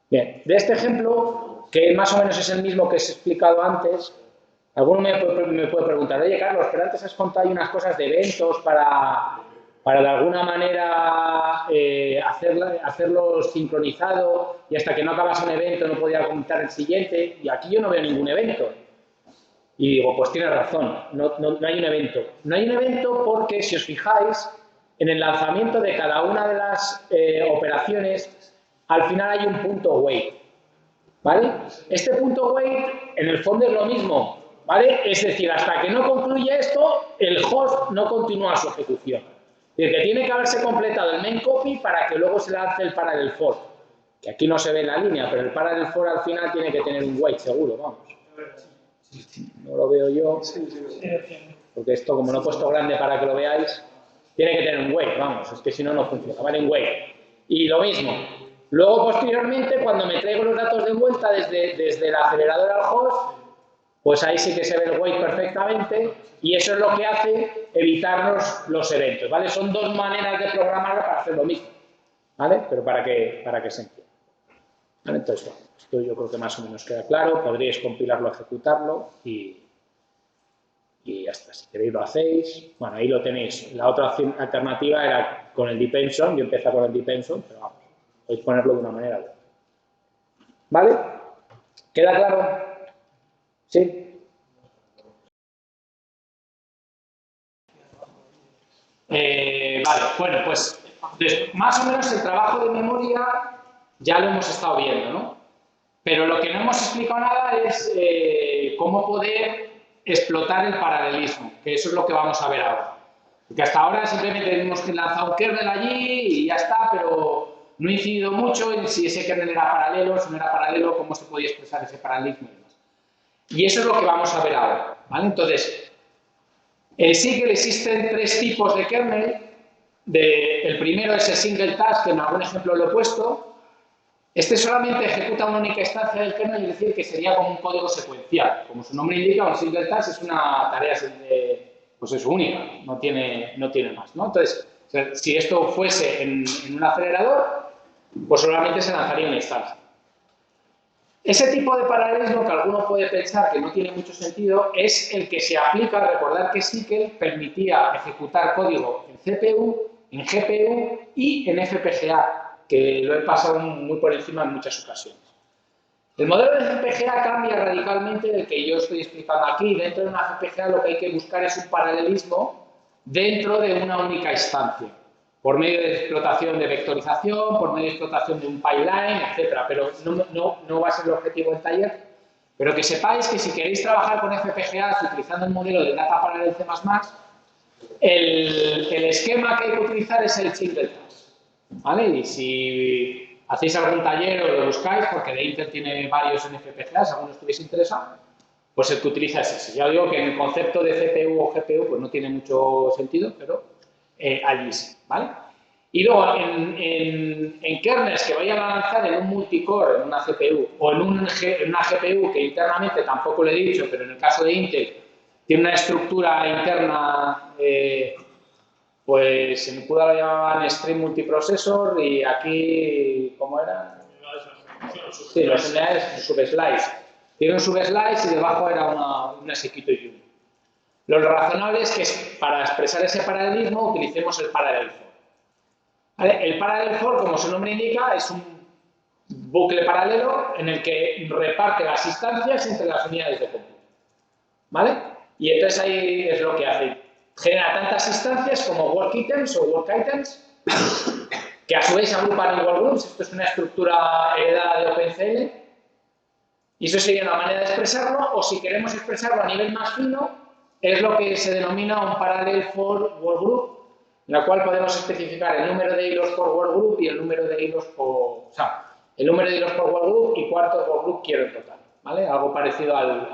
Bien, de este ejemplo, que más o menos es el mismo que os he explicado antes, alguno me puede preguntar, oye, Carlos, pero antes has contado unas cosas de eventos para de alguna manera hacerlo sincronizado, y hasta que no acabas un evento no podía contar el siguiente, y aquí yo no veo ningún evento. Y digo, pues tienes razón, no hay un evento. No hay un evento porque, si os fijáis, en el lanzamiento de cada una de las operaciones, al final hay un punto wait, ¿vale? Este punto wait, en el fondo, es lo mismo, ¿vale? Es decir, hasta que no concluye esto, el host no continúa su ejecución. Es decir, que tiene que haberse completado el main copy para que luego se lance el parallel for. Que aquí no se ve en la línea, pero el parallel for al final tiene que tener un wait seguro, vamos. No lo veo yo, porque esto, como no he puesto grande para que lo veáis, tiene que tener un wait, vamos, es que si no, no funciona, ¿vale? Un wait. Y lo mismo. Luego, posteriormente, cuando me traigo los datos de vuelta desde el acelerador al host, pues ahí sí que se ve el wait perfectamente, y eso es lo que hace evitarnos los eventos, ¿vale? Son dos maneras de programarlo para hacer lo mismo, ¿vale? Pero para que se entienda. ¿Vale? Entonces, bueno, esto yo creo que más o menos queda claro. Podríais compilarlo, ejecutarlo y ya está. Si queréis lo hacéis. Bueno, ahí lo tenéis. La otra alternativa era con el depenson. Yo empecé con el depenson, pero vamos, podéis ponerlo de una manera u otra. ¿Vale? ¿Queda claro? ¿Sí? Vale, bueno, pues más o menos el trabajo de memoria ya lo hemos estado viendo, ¿no? Pero lo que no hemos explicado nada es cómo poder explotar el paralelismo, que eso es lo que vamos a ver ahora. Porque hasta ahora simplemente hemos lanzado un kernel allí y ya está, pero no he incidido mucho en si ese kernel era paralelo, si no era paralelo, cómo se podía expresar ese paralelismo y demás. Y eso es lo que vamos a ver ahora, ¿vale? Entonces, en SQL existen tres tipos de kernel. El primero es el single task, que en algún ejemplo lo he puesto. Este solamente ejecuta una única instancia del kernel, es decir, que sería como un código secuencial. Como su nombre indica, un single task es una tarea pues es única, no tiene más, ¿no? Entonces, si esto fuese en un acelerador, pues solamente se lanzaría una instancia. Ese tipo de paralelismo, que alguno puede pensar que no tiene mucho sentido, es el que se aplica. Recordar que SQL permitía ejecutar código en CPU, en GPU y en FPGA, que lo he pasado muy por encima en muchas ocasiones. El modelo de FPGA cambia radicalmente del que yo estoy explicando aquí. Dentro de una FPGA lo que hay que buscar es un paralelismo dentro de una única instancia, por medio de explotación de vectorización, por medio de explotación de un pipeline, etc. Pero no va a ser el objetivo del taller. Pero que sepáis que si queréis trabajar con FPGAs utilizando el modelo de Data Parallel C++, el esquema que hay que utilizar es el single task, ¿vale? Y si hacéis algún taller o lo buscáis, porque de Intel tiene varios en FPGAs, si alguno estuviese interesado, pues el que utiliza es ese. Ya os digo que en el concepto de CPU o GPU pues no tiene mucho sentido, pero allí sí, ¿vale? Y luego, en kernels que vayan a lanzar en un multicore, en una CPU, o en una GPU, que internamente tampoco lo he dicho, pero en el caso de Intel tiene una estructura interna, pues en CUDA lo llamaban Stream Multiprocessor, y aquí, ¿cómo era? Sí, los unidades subslice. Tiene un subslice y debajo era una executive unit. Lo razonable es que para expresar ese paralelismo utilicemos el parallel for. ¿Vale? El parallel for, como su nombre indica, es un bucle paralelo en el que reparte las instancias entre las unidades de cómputo. ¿Vale? Y entonces ahí es lo que hace. Genera tantas instancias como work items o work items, que a su vez se agrupan en workgroups. Esto es una estructura heredada de OpenCL. Y eso sería una manera de expresarlo, o si queremos expresarlo a nivel más fino, es lo que se denomina un parallel for workgroup, en la cual podemos especificar el número de hilos por workgroup y el número de hilos por... O sea, el número de hilos por workgroup y cuántos workgroup quiero en total, ¿vale? Algo parecido al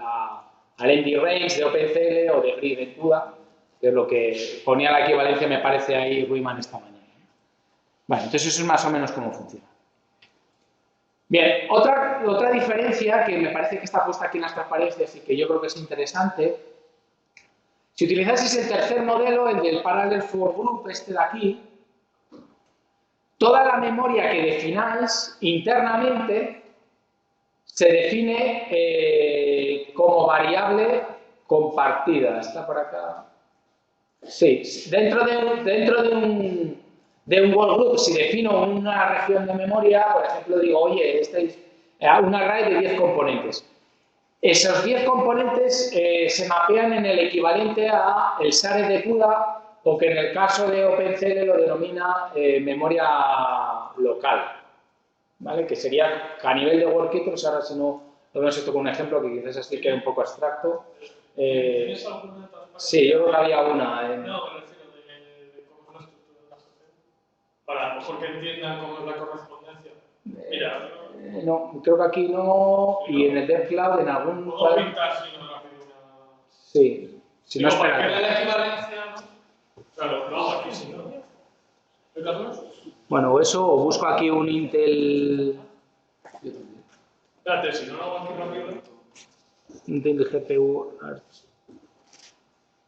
ND range de OpenCL o de Grid en CUDA, que es lo que ponía la equivalencia, me parece, ahí Ruiman esta mañana. Bueno, entonces eso es más o menos cómo funciona. Bien, otra diferencia que me parece que está puesta aquí en las transparencias y que yo creo que es interesante, si utilizaseis el tercer modelo, el del Parallel for Group, este de aquí, toda la memoria que defináis internamente se define como variable compartida. ¿Está por acá? Sí, dentro de un workgroup, si defino una región de memoria, por ejemplo, digo, oye, este es un array de 10 componentes. Esos 10 componentes se mapean en el equivalente a el share de CUDA, o que en el caso de OpenCL lo denomina memoria local, ¿vale? Que sería a nivel de workitros, ahora si no lo vemos esto con un ejemplo que quizás así quede un poco abstracto. ¿Tienes alguna transparencia? Sí, yo creo que había una. No, me refiero de cómo es la estructura de la GPU. Para a lo mejor que entiendan cómo es la correspondencia. Mira. No, creo que aquí no, y en el DevCloud en algún... ¿Puedo pintar si no rápido una...? Sí, si no es para que vea la equivalencia, ¿no? Claro, lo hago aquí, si no. ¿Qué Carlos? Bueno, o eso, o busco aquí un Intel... Espérate, si no lo hago aquí rápido. Intel GPU Arch.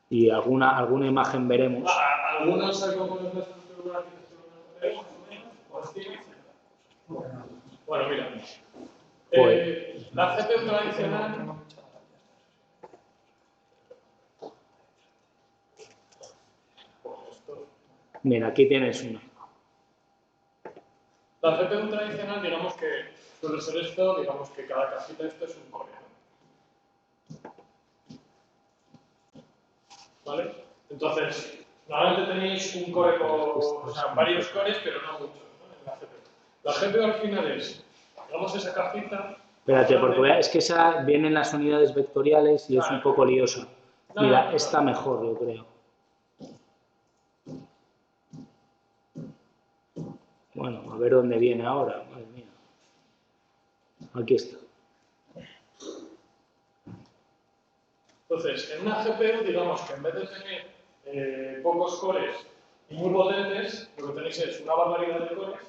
Y alguna imagen veremos. ¿Algunos saben cómo es la estructura de la arquitectura? Bueno, mira. La GPU tradicional... Mira, aquí tienes una. La GPU tradicional, digamos que suele ser esto, digamos que cada casita de esto es un core. ¿Vale? Entonces, normalmente tenéis un core o sea, varios cores, pero no muchos, ¿no? En la GPU. La GPU al final es, digamos, esa cajita. Espérate, porque es que esa vienen las unidades vectoriales y es un poco liosa. Mira, está mejor, yo creo. Bueno, a ver dónde viene ahora. Madre mía. Aquí está. Entonces, en una GPU, digamos que en vez de tener pocos cores y muy potentes, lo que tenéis es una barbaridad de cores,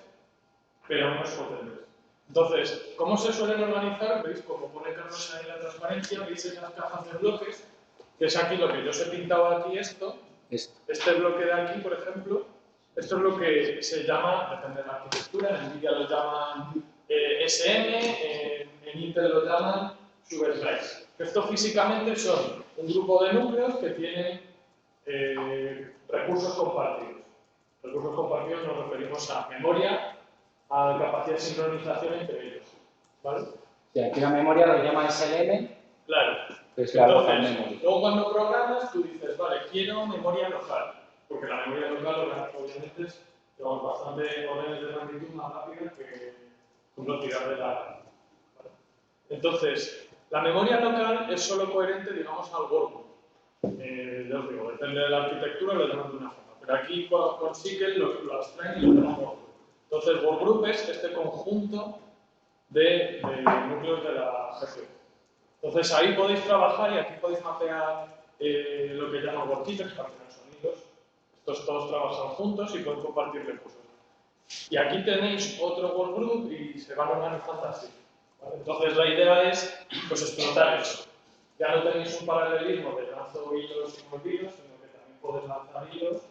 pero menos potentes. Entonces, ¿cómo se suelen organizar? ¿Veis? Como pone Carlos ahí en la transparencia, veis esas cajas de bloques, que es aquí lo que yo os he pintado aquí esto. Este bloque de aquí, por ejemplo, esto es lo que se llama, depende de la arquitectura, en NVIDIA lo llaman SM, en Intel lo llaman Superslice. Esto físicamente son un grupo de núcleos que tienen recursos compartidos. Recursos compartidos nos referimos a memoria, a capacidad de sincronización entre ellos. ¿Vale? Y aquí la memoria lo llaman SLM. Claro. Entonces, luego cuando programas, tú dices, vale, quiero memoria local. Porque la memoria local, obviamente, es bastante órdenes de magnitud más rápida que uno tirar de la... ¿Vale? Entonces, la memoria local es solo coherente, digamos, al workgroup. Ya os digo, depende de la arquitectura, lo llaman de una forma. Pero aquí con SQL lo abstraen y lo llaman workgroup. Entonces, workgroup es este conjunto de núcleos de la GPU. Entonces, ahí podéis trabajar y aquí podéis mapear lo que llaman workkeepers, para tener sonidos. Estos todos trabajan juntos y pueden compartir recursos. Y aquí tenéis otro workgroup y se van organizando así. ¿Vale? Entonces, la idea es pues, explotar eso. Ya no tenéis un paralelismo de lanzo hilos y movidos, sino que también podéis lanzar hilos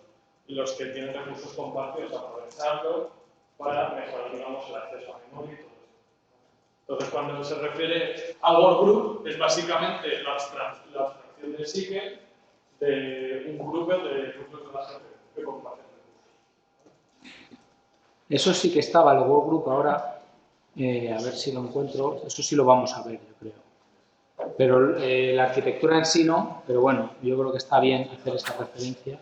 y los que tienen recursos compartidos aprovecharlos para mejorar, digamos, el acceso a memoria y todo eso. Entonces, cuando se refiere a workgroup, es básicamente la abstracción del SQL de un grupo de núcleos de la GPU que comparten recursos. Eso sí que estaba el workgroup ahora, a ver si lo encuentro, eso sí lo vamos a ver, yo creo. Pero la arquitectura en sí no, pero bueno, yo creo que está bien hacer esta referencia.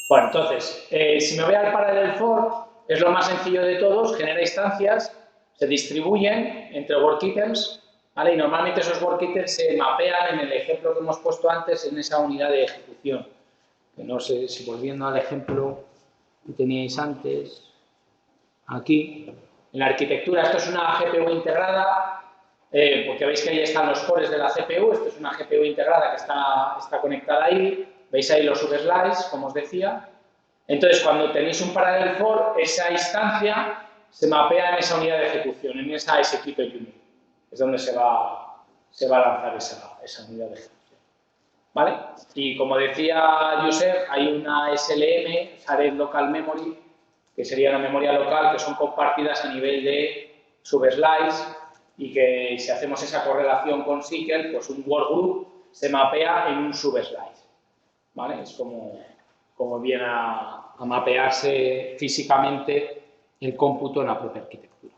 Bueno, entonces, si me voy al Parallel for, es lo más sencillo de todos, genera instancias se distribuyen entre workitems, ¿vale? Y normalmente esos workitems se mapean en el ejemplo que hemos puesto antes en esa unidad de ejecución. Que no sé si volviendo al ejemplo que teníais antes, aquí, en la arquitectura, esto es una GPU integrada, porque veis que ahí están los cores de la CPU, esto es una GPU integrada que está conectada ahí, veis ahí los subslices, como os decía. Entonces, cuando tenéis un parallel for, esa instancia se mapea en esa unidad de ejecución, en esa execute unit. Es donde se va a lanzar esa unidad de ejecución. ¿Vale? Y como decía Josep, hay una SLM, Shared Local Memory, que sería la memoria local, que son compartidas a nivel de subslice y que si hacemos esa correlación con SQL, pues un workgroup se mapea en un subslice. ¿Vale? Es como viene a mapearse físicamente el cómputo en la propia arquitectura.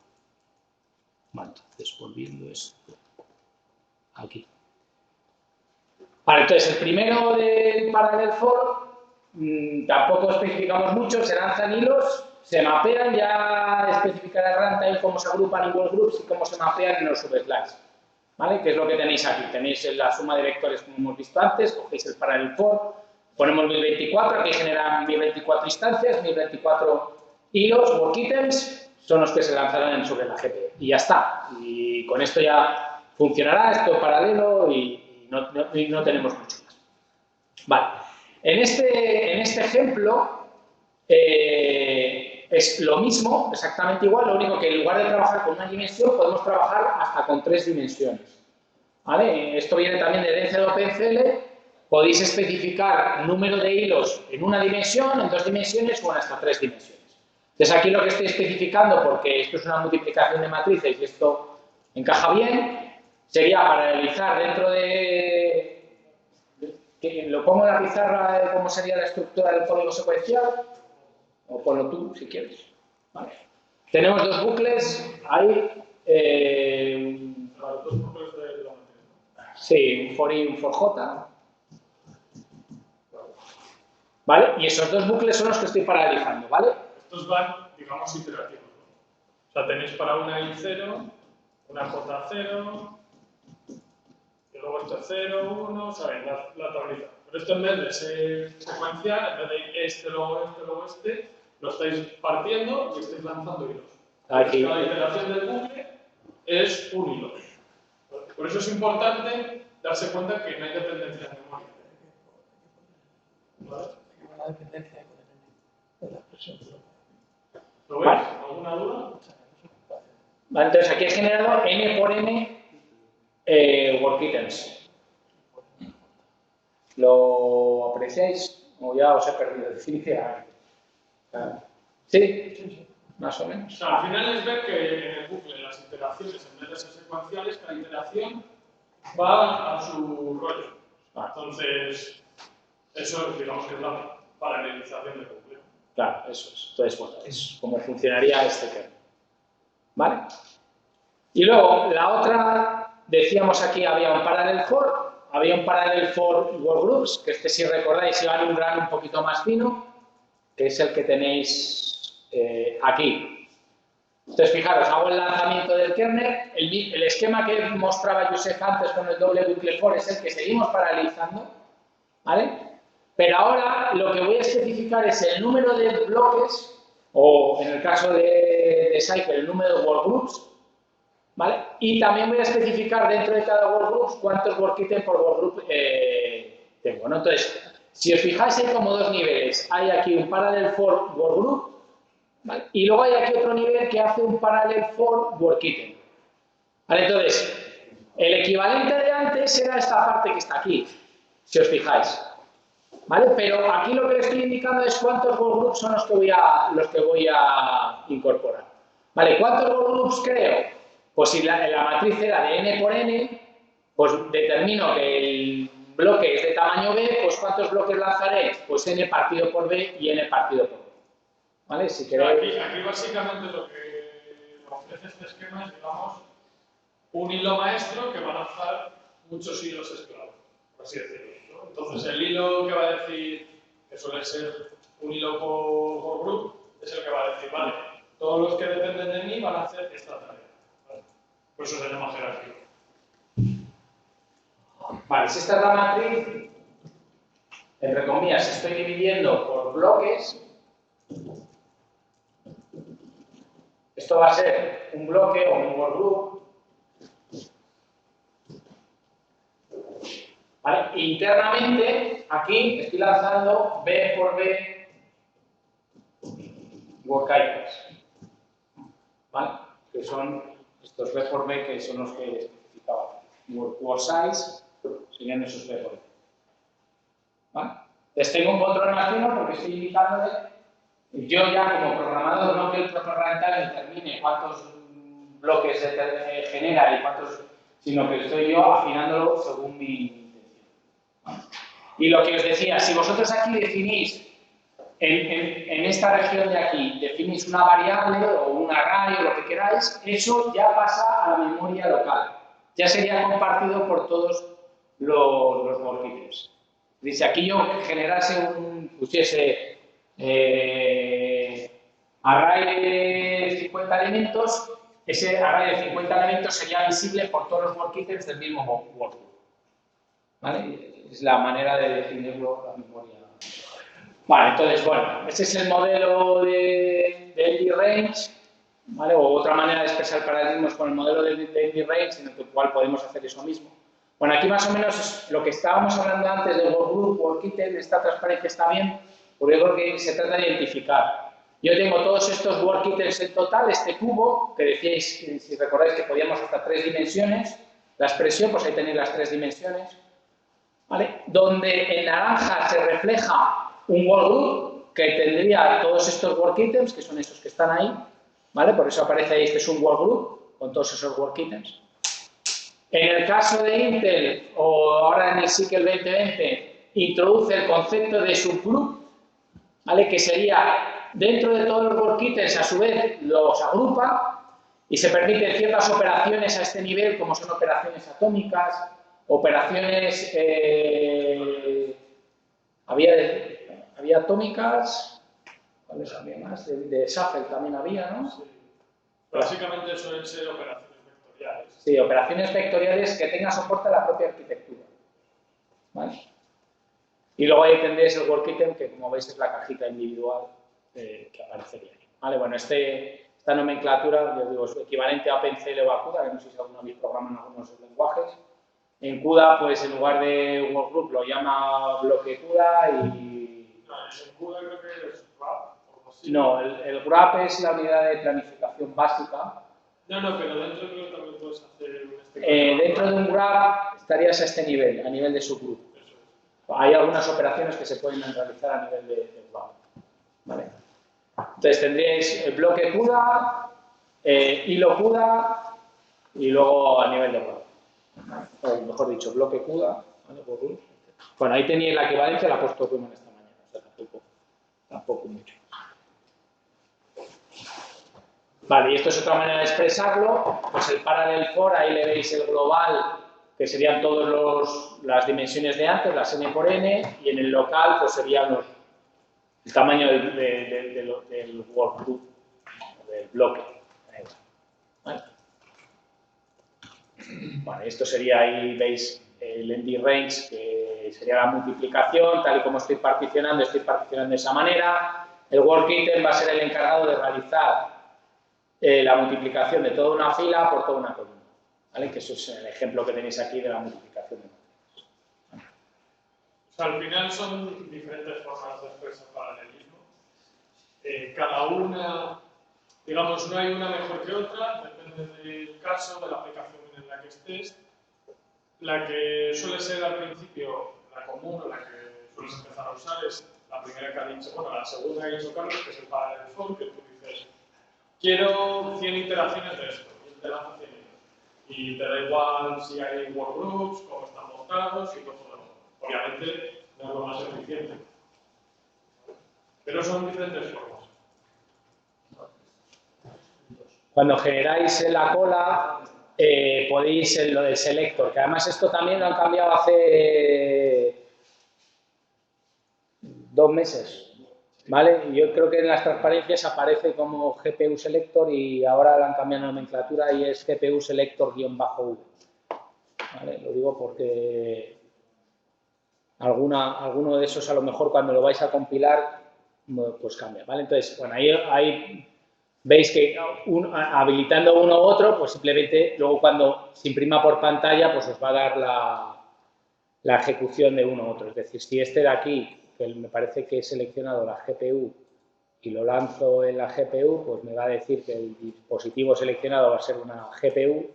Vale, entonces volviendo esto aquí. Vale, entonces el primero del parallel for, tampoco especificamos mucho, se lanzan hilos, se mapean, ya especificará el runtime cómo se agrupan en workgroups y cómo se mapean en los subslices. ¿Vale? Que es lo que tenéis aquí. Tenéis la suma de vectores como hemos visto antes, cogéis el parallel for, ponemos 1024, aquí generan 1024 instancias, 1024 hilos, workitems, son los que se lanzarán sobre la GPU. Y ya está. Y con esto ya funcionará, esto paralelo y no tenemos mucho más. Vale. En este ejemplo es lo mismo, exactamente igual, lo único que en lugar de trabajar con una dimensión, podemos trabajar hasta con 3 dimensiones. ¿Vale? Esto viene también de herencia de OpenCL. Podéis especificar número de hilos en una dimensión, en 2 dimensiones o en hasta 3 dimensiones. Entonces aquí lo que estoy especificando, porque esto es una multiplicación de matrices y esto encaja bien, sería paralelizar dentro de... ¿Lo pongo en la pizarra de cómo sería la estructura del código secuencial? O ponlo tú, si quieres. ¿Vale? Tenemos 2 bucles, hay... Los 2 bucles de la matriz. Sí, un for i y un for j. ¿Vale? Y esos 2 bucles son los que estoy paralelizando, ¿vale? Estos van, digamos, iterativos, ¿no? O sea, tenéis para una i 0, una j 0, y luego este 0, 1, ¿sabéis? La tablita. Pero esto en vez de ser secuencial, en vez de este, luego este, lo estáis partiendo y estáis lanzando hilos. Aquí. Cada iteración del bucle es un hilo. Por eso es importante darse cuenta que no hay dependencia de memoria. ¿Vale? La dependencia de la expresión. ¿Lo veis? ¿Alguna duda? Vale, entonces aquí he generado n por n workitems. ¿Lo apreciáis? O ya os he perdido. ¿Sí? Más o menos. O sea, al final es ver que en el bucle las iteraciones, en vez de ser secuenciales, cada iteración va a su rollo. Entonces, eso digamos que es la paralelización del bucle. Claro, eso es. Entonces, bueno, es como funcionaría este kernel. ¿Vale? Y luego, la otra, decíamos aquí, había un parallel for workgroups, que si recordáis iba en un grano un poquito más fino, que es el que tenéis aquí. Entonces, fijaros, hago el lanzamiento del kernel, el esquema que mostraba Josep antes con el doble bucle for es el que seguimos paralelizando, ¿vale? Pero ahora lo que voy a especificar es el número de bloques, o en el caso de Cypher, el número de workgroups, ¿vale? Y también voy a especificar dentro de cada workgroup cuántos workitems por workgroup tengo, ¿no? Entonces, si os fijáis, hay como 2 niveles. Hay aquí un parallel for workgroup, ¿vale? Y luego hay aquí otro nivel que hace un parallel for workitem. ¿Vale? Entonces, el equivalente de antes era esta parte que está aquí, si os fijáis. ¿Vale? Pero aquí lo que le estoy indicando es cuántos workgroups son los que voy a incorporar. ¿Vale? ¿Cuántos workgroups creo? Pues si la matriz era de n por n, pues determino que el bloque es de tamaño b, pues ¿cuántos bloques lanzaré? Pues n partido por b y n partido por b. ¿Vale? Si queréis... Aquí básicamente lo que ofrece este esquema es, digamos, un hilo maestro que va a lanzar muchos hilos esclavos, por así decirlo, ¿no? Entonces el hilo que va a decir, que suele ser un hilo por group, es el que va a decir, vale, todos los que dependen de mí van a hacer esta tarea. Por eso se llama jerárquico. Vale, si esta es la matriz, entre comillas, estoy dividiendo por bloques. Esto va a ser un bloque o un workgroup. ¿Vale? Internamente, aquí estoy lanzando B por B work items. ¿Vale? Que son estos B por B que son los que especificaba. Work size serían esos B por B. ¿Vale? Entonces tengo un control más fino porque estoy indicándole, yo ya como programador no que el propio runtime determine cuántos bloques genera y cuántos, sino que estoy yo afinándolo según mi intención. ¿Vale? Y lo que os decía, si vosotros aquí definís, en esta región de aquí, definís una variable o un array o lo que queráis, eso ya pasa a la memoria local. Ya sería compartido por todos los work items. Dice, aquí yo generase pusiese array de 50 elementos, ese array de 50 elementos sería visible por todos los work items del mismo workgroup. ¿Vale? Es la manera de definirlo la memoria. Vale, entonces, bueno, ese es el modelo de ND-Range, ¿vale? O otra manera de expresar paralelismos con el modelo de ND-Range, en el cual podemos hacer eso mismo. Bueno, aquí más o menos lo que estábamos hablando antes del workgroup, workitem, esta transparencia está bien, porque yo creo que se trata de identificar. Yo tengo todos estos workitems en total, este cubo, que decíais, si recordáis que podíamos hasta 3 dimensiones, la expresión, pues ahí tenéis las 3 dimensiones, ¿vale? Donde en naranja se refleja un workgroup que tendría todos estos workitems, que son esos que están ahí, ¿vale? Por eso aparece ahí, este es un workgroup, con todos esos workitems. En el caso de Intel, o ahora en el SQL 2020, introduce el concepto de subgroup, ¿vale? Que sería, dentro de todos los workitems, a su vez, los agrupa y se permiten ciertas operaciones a este nivel, como son operaciones atómicas, operaciones... había atómicas, ¿cuáles había más? De Shuffle también había, ¿no? Sí. Básicamente suelen ser operaciones vectoriales. Sí, operaciones vectoriales que tengan soporte a la propia arquitectura. ¿Vale? Y luego ahí tendréis el workitem, que como veis es la cajita individual que aparecería ahí. ¿Vale? Bueno, esta nomenclatura, yo digo, es equivalente a OpenCL o a CUDA, que no sé si alguno habéis programado en algunos lenguajes. En CUDA, pues en lugar de workgroup lo llama bloque CUDA y... No, en CUDA creo que es graph o algo así. No, el graph es la unidad de planificación básica. No, pero dentro creo que también puedes hacer dentro de un graph estarías a este nivel, a nivel de subgroup. Hay algunas operaciones que se pueden realizar a nivel de graph. ¿Vale? Entonces tendríais el bloque CUDA, hilo CUDA y luego a nivel de graph. O mejor dicho, bloque CUDA. ¿Vale? Bueno, ahí tenéis la equivalencia, la he puesto Rumen esta mañana, o sea, tampoco mucho. Vale, y esto es otra manera de expresarlo, pues el parallel for, ahí le veis el global, que serían todas las dimensiones de antes, las n por n, y en el local pues serían el tamaño del workgroup, del bloque. ¿Vale? Vale, esto sería, ahí veis el ND-Range, que sería la multiplicación, tal y como estoy particionando de esa manera. El workitem va a ser el encargado de realizar la multiplicación de toda una fila por toda una columna, ¿vale? Que eso es el ejemplo que tenéis aquí de la multiplicación de matrices. O sea, al final son diferentes formas de expresar paralelismo. Cada una, digamos, no hay una mejor que otra, depende del caso, de la aplicación en la que estés. La que suele ser al principio la común o la que sueles empezar a usar es la primera que ha dicho, bueno, la segunda que ha dicho Carlos, que es el parallel for, que tú dices, quiero 100 iteraciones de esto, y te lanza 100 y te da igual si hay workgroups, cómo están montados y todo lo demás. Obviamente no es lo más eficiente, pero son diferentes formas. Cuando generáis la cola, podéis lo del selector, que además esto también lo han cambiado hace 2 meses. ¿vale? Yo creo que en las transparencias aparece como GPU Selector y ahora le han cambiado la nomenclatura y es GPU Selector-V. ¿Vale? Lo digo porque alguno de esos a lo mejor cuando lo vais a compilar pues cambia, ¿vale? Entonces, bueno, ahí veis que habilitando uno u otro, pues simplemente luego cuando se imprima por pantalla, pues os va a dar la ejecución de uno u otro. Es decir, si este de aquí, que me parece que he seleccionado la GPU y lo lanzo en la GPU, pues me va a decir que el dispositivo seleccionado va a ser una GPU.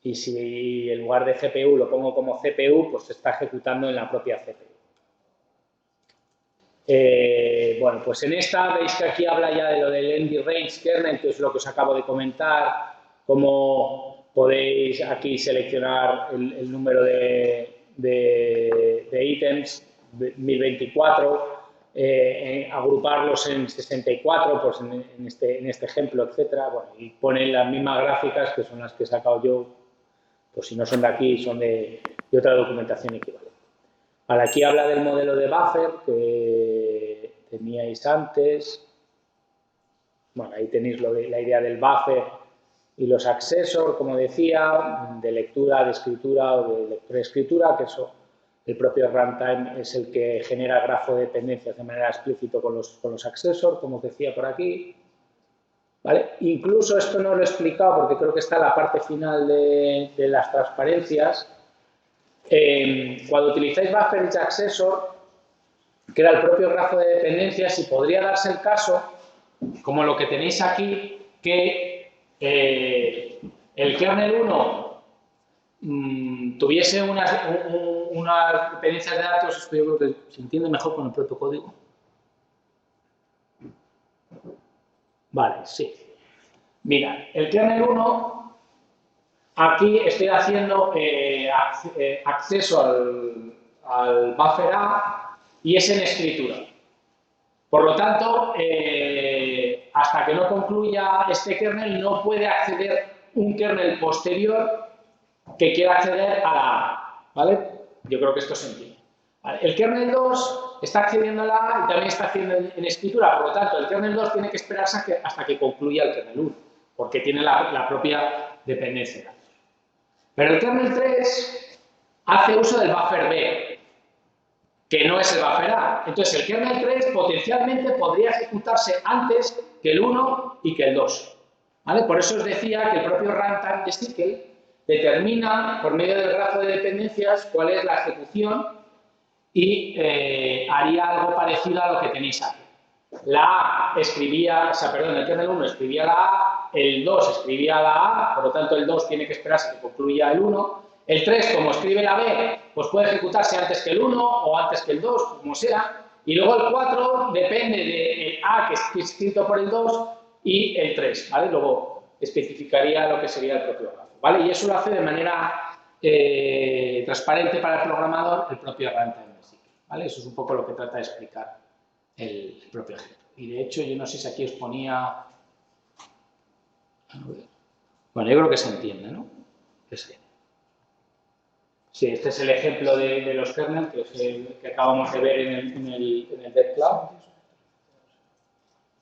Y si en lugar de GPU lo pongo como CPU, pues se está ejecutando en la propia CPU. Bueno, pues en esta veis que aquí habla ya de lo del ND Range Kernel, que es lo que os acabo de comentar, cómo podéis aquí seleccionar el número de ítems, 1024, agruparlos en 64, pues en este ejemplo, etcétera. Bueno, y ponen las mismas gráficas que son las que he sacado yo, pues si no son de aquí, son de otra documentación equivalente. Ahora, aquí habla del modelo de buffer que teníais antes. Bueno, ahí tenéis la idea del buffer y los accessors, como decía, de lectura, de escritura o de lectura-escritura, que eso, el propio runtime es el que genera el grafo de dependencias de manera explícita con los accessors, como os decía por aquí. ¿Vale? Incluso esto no lo he explicado porque creo que está en la parte final de las transparencias. Cuando utilizáis buffer y accessor, que era el propio grafo de dependencias, y podría darse el caso, como lo que tenéis aquí, que el kernel 1 tuviese unas dependencias de datos, esto yo creo que se entiende mejor con el propio código. Vale, sí. Mira, el kernel 1, aquí estoy haciendo acceso al buffer A y es en escritura. Por lo tanto, hasta que no concluya este kernel, no puede acceder un kernel posterior que quiera acceder a la A, ¿vale? Yo creo que esto se entiende. ¿Vale? El kernel 2 está accediendo a la A y también está haciendo en escritura, por lo tanto, el kernel 2 tiene que esperarse hasta que concluya el kernel 1, porque tiene la propia dependencia. Pero el kernel 3 hace uso del buffer B, que no es el buffer A. Entonces, el kernel 3 potencialmente podría ejecutarse antes que el 1 y que el 2. ¿Vale? Por eso os decía que el propio runtime de SYCL determina, por medio del grafo de dependencias, cuál es la ejecución y haría algo parecido a lo que tenéis aquí. La A escribía, o sea, perdón, el kernel 1 escribía la A, el 2 escribía la A, por lo tanto el 2 tiene que esperarse a que concluya el 1. El 3, como escribe la B, pues puede ejecutarse antes que el 1 o antes que el 2, como sea. Y luego el 4 depende del A que es escrito por el 2 y el 3, ¿vale? Luego especificaría lo que sería el propio grafo, ¿vale? Y eso lo hace de manera transparente para el programador el propio runtime de SYCL, ¿vale? Eso es un poco lo que trata de explicar el propio ejemplo. Y de hecho, yo no sé si aquí os ponía... Bueno, yo creo que se entiende, ¿no? Sí, este es el ejemplo de los kernels, que es el que acabamos de ver en el DevCloud.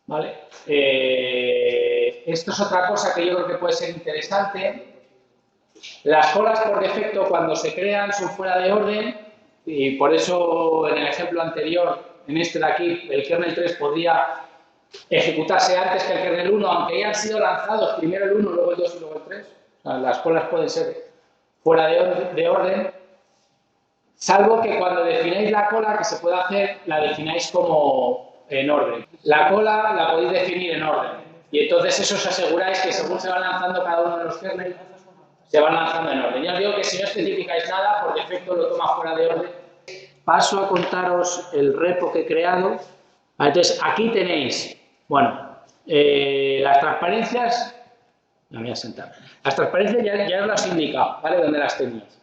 ¿Vale? Esto es otra cosa que yo creo que puede ser interesante. Las colas por defecto, cuando se crean, son fuera de orden, y por eso en el ejemplo anterior, en este de aquí, el kernel 3 podría ejecutarse antes que el kernel 1, aunque hayan sido lanzados primero el 1, luego el 2 y luego el 3. O sea, las colas pueden ser fuera de orden, salvo que cuando defináis la cola, que se puede hacer, la defináis como en orden. La cola la podéis definir en orden, y entonces eso os aseguráis que según se va lanzando cada uno de los kernels, se van lanzando en orden. Ya os digo que si no especificáis nada, por defecto lo toma fuera de orden. Paso a contaros el repo que he creado. Entonces, aquí tenéis, bueno, las transparencias, me voy a sentar. Las transparencias ya os las he indicado, ¿vale? ¿Dónde las tenéis?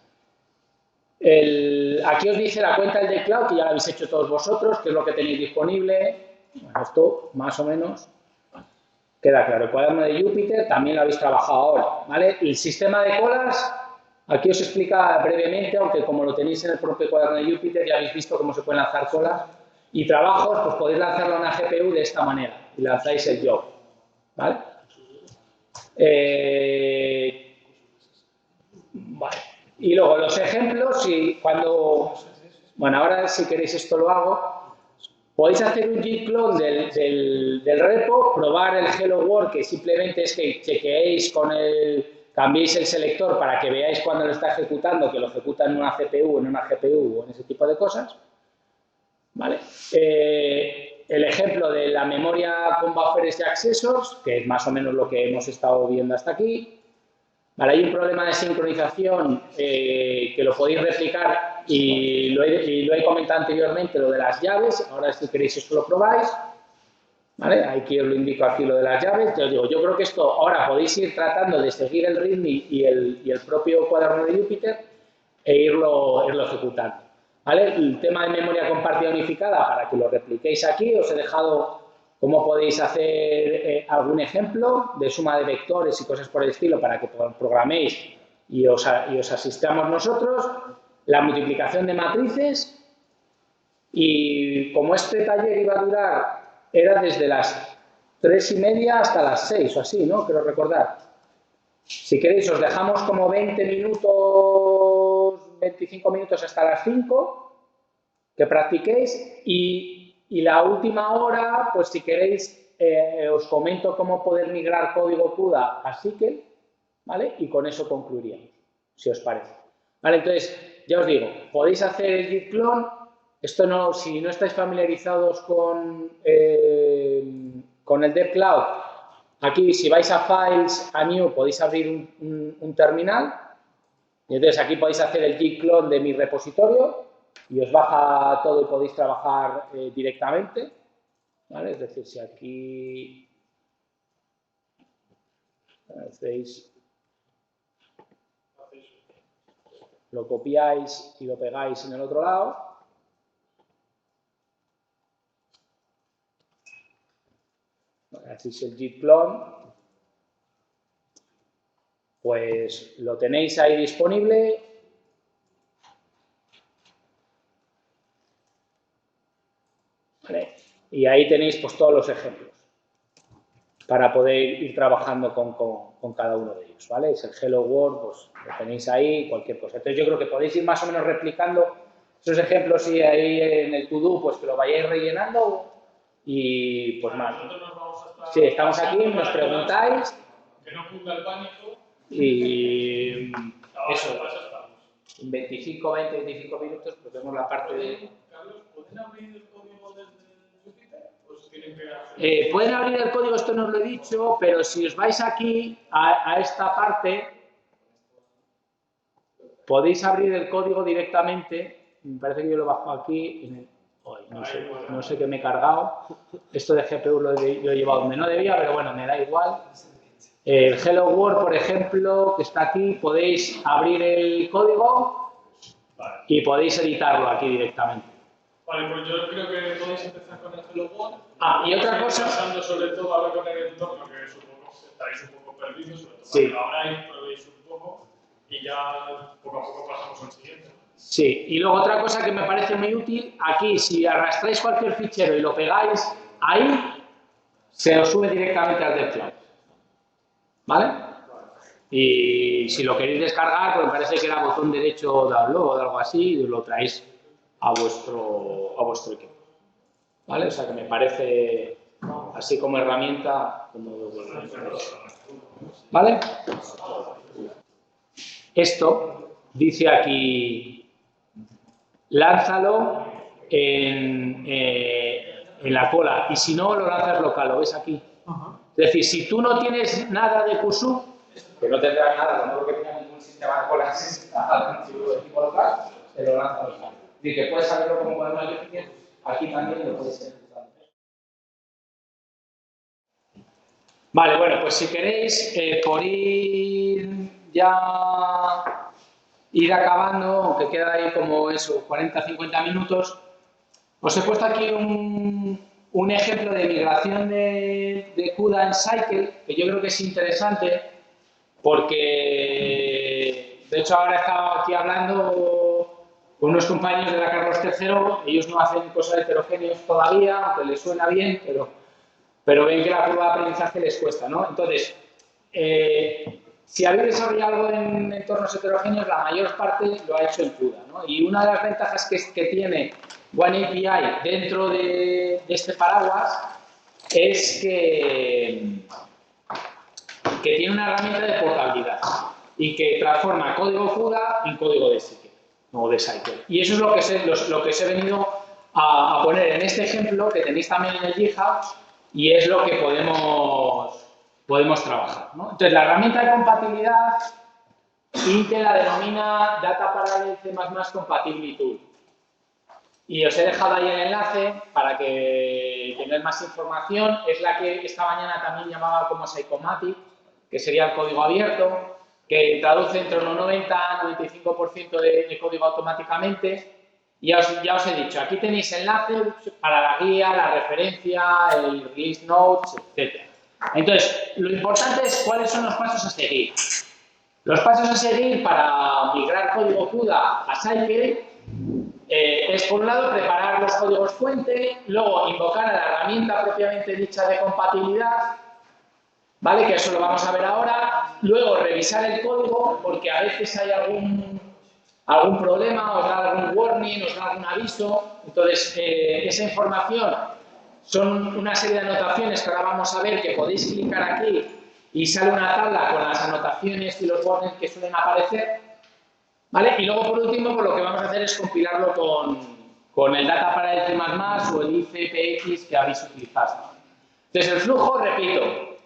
Aquí os dice la cuenta del DevCloud, que ya la habéis hecho todos vosotros, que es lo que tenéis disponible. Bueno, esto, más o menos, queda claro. El cuaderno de Jupyter también lo habéis trabajado ahora, ¿vale? El sistema de colas, aquí os explica brevemente, aunque como lo tenéis en el propio cuaderno de Jupyter, ya habéis visto cómo se pueden lanzar colas. Y trabajos, pues podéis lanzarlo a una GPU de esta manera y lanzáis el job, ¿vale? Vale. Y luego los ejemplos, y cuando... Bueno, ahora si queréis esto lo hago. Podéis hacer un git clone del repo, probar el hello world, que simplemente es que chequeéis con cambiéis el selector para que veáis cuando lo está ejecutando, que lo ejecuta en una CPU, en una GPU o en ese tipo de cosas. ¿Vale? El ejemplo de la memoria con buffers y accessors, que es más o menos lo que hemos estado viendo hasta aquí. Vale, hay un problema de sincronización que lo podéis replicar y lo he comentado anteriormente, lo de las llaves. Ahora si queréis esto lo probáis. ¿Vale? Aquí os lo indico aquí lo de las llaves. Yo os digo, yo creo que esto ahora podéis ir tratando de seguir el README y el propio cuaderno de Jupyter e irlo ejecutando. ¿Vale? El tema de memoria compartida unificada, para que lo repliquéis aquí, os he dejado cómo podéis hacer algún ejemplo de suma de vectores y cosas por el estilo para que programéis y os asistamos nosotros. La multiplicación de matrices, y como este taller iba a durar, era desde las 3:30 hasta las 6 o así, ¿no? Quiero recordar. Si queréis, os dejamos como 20 minutos, 25 minutos hasta las 5, que practiquéis, y la última hora, pues si queréis, os comento cómo poder migrar código CUDA a SQL, ¿vale? Y con eso concluiríamos, si os parece. ¿Vale? Entonces, ya os digo, podéis hacer el git clone. Esto no, si no estáis familiarizados con el Dev Cloud, aquí si vais a Files, a New, podéis abrir un terminal. Y entonces aquí podéis hacer el git clone de mi repositorio y os baja todo y podéis trabajar directamente. ¿Vale? Es decir, si aquí hacéis, lo copiáis y lo pegáis en el otro lado. Hacéis el git clone, pues lo tenéis ahí disponible. ¿Vale? Y ahí tenéis pues todos los ejemplos para poder ir trabajando con cada uno de ellos, ¿vale? Es el Hello World, pues lo tenéis ahí, cualquier cosa. Entonces yo creo que podéis ir más o menos replicando esos ejemplos y ahí en el to-do pues que lo vayáis rellenando y pues más. Sí, estamos aquí, nos preguntáis. Que no funda el pánico. Y eso, en 25 minutos pues vemos la parte de... Carlos, ¿pueden abrir el código desde Jupyter? ¿O tienen que pueden abrir el código, esto no os lo he dicho, pero si os vais aquí a esta parte, podéis abrir el código directamente. Me parece que yo lo bajo aquí en el... no sé qué me he cargado. Esto de GPU lo he llevado donde no debía, pero bueno, me da igual. El Hello World, por ejemplo, que está aquí, podéis abrir el código y podéis editarlo aquí directamente. Vale, pues yo creo que podéis empezar con el Hello World. Y otra cosa... Pasando sobre todo a ver con el entorno, que supongo que estaréis un poco perdidos, sobre todo sí. Ahora probéis un poco y ya poco a poco pasamos al siguiente. Sí, y luego otra cosa que me parece muy útil, aquí si arrastráis cualquier fichero y lo pegáis ahí, se os sube directamente al Dev Cloud. ¿Vale? Y si lo queréis descargar, pues me parece que era botón derecho download o algo así, y lo traéis a vuestro equipo. ¿Vale? O sea que me parece, así como herramienta, como... ¿Vale? Esto dice aquí, lánzalo en la cola, y si no, lo lanzas local, ¿lo ves aquí? Es decir, si tú no tienes nada de QSU, que no tendrás nada, no creo que tenga ningún sistema de colas de equipo local, te lo lanzas local. Es decir, que puedes saberlo como cuaderno de Jupyter, aquí también lo puedes hacer. Vale, bueno, pues si queréis, por ir acabando, aunque queda ahí como eso, 40-50 minutos, os he puesto aquí un ejemplo de migración de CUDA en Cycle, que yo creo que es interesante, porque de hecho ahora he estado aquí hablando con unos compañeros de la Carlos III, ellos no hacen cosas heterogéneas todavía, aunque les suena bien, pero ven que la curva de aprendizaje les cuesta, ¿no? Entonces, si habéis desarrollado algo en entornos heterogéneos, la mayor parte lo ha hecho en CUDA, ¿no? Y una de las ventajas que tiene OneAPI dentro de este paraguas es que tiene una herramienta de portabilidad y que transforma código CUDA en código de Cycle o de Cycle. Y eso es lo que os he venido a poner en este ejemplo que tenéis también en el GitHub y es lo que podemos trabajar, ¿no? Entonces, la herramienta de compatibilidad Intel la denomina Data Parallel C++ Compatibility Tool. Y os he dejado ahí el enlace para que tengáis más información. Es la que esta mañana también llamaba como Psychomatic, que sería el código abierto, que traduce entre un 90-95% de código automáticamente. Y ya os he dicho, aquí tenéis enlaces para la guía, la referencia, el release notes, etc. Entonces, lo importante es cuáles son los pasos a seguir. Los pasos a seguir para migrar código CUDA a Cycle es, por un lado, preparar los códigos fuente, luego invocar a la herramienta propiamente dicha de compatibilidad, ¿vale? Que eso lo vamos a ver ahora. Luego, revisar el código, porque a veces hay algún problema, os da algún warning, os da algún aviso. Entonces, esa información son una serie de anotaciones que ahora vamos a ver, que podéis clicar aquí y sale una tabla con las anotaciones y los warnings que suelen aparecer, ¿vale? Y luego, por último, pues lo que vamos a hacer es compilarlo con el Data Parallel C++ o el ICPX que habéis utilizado. Entonces, el flujo, repito,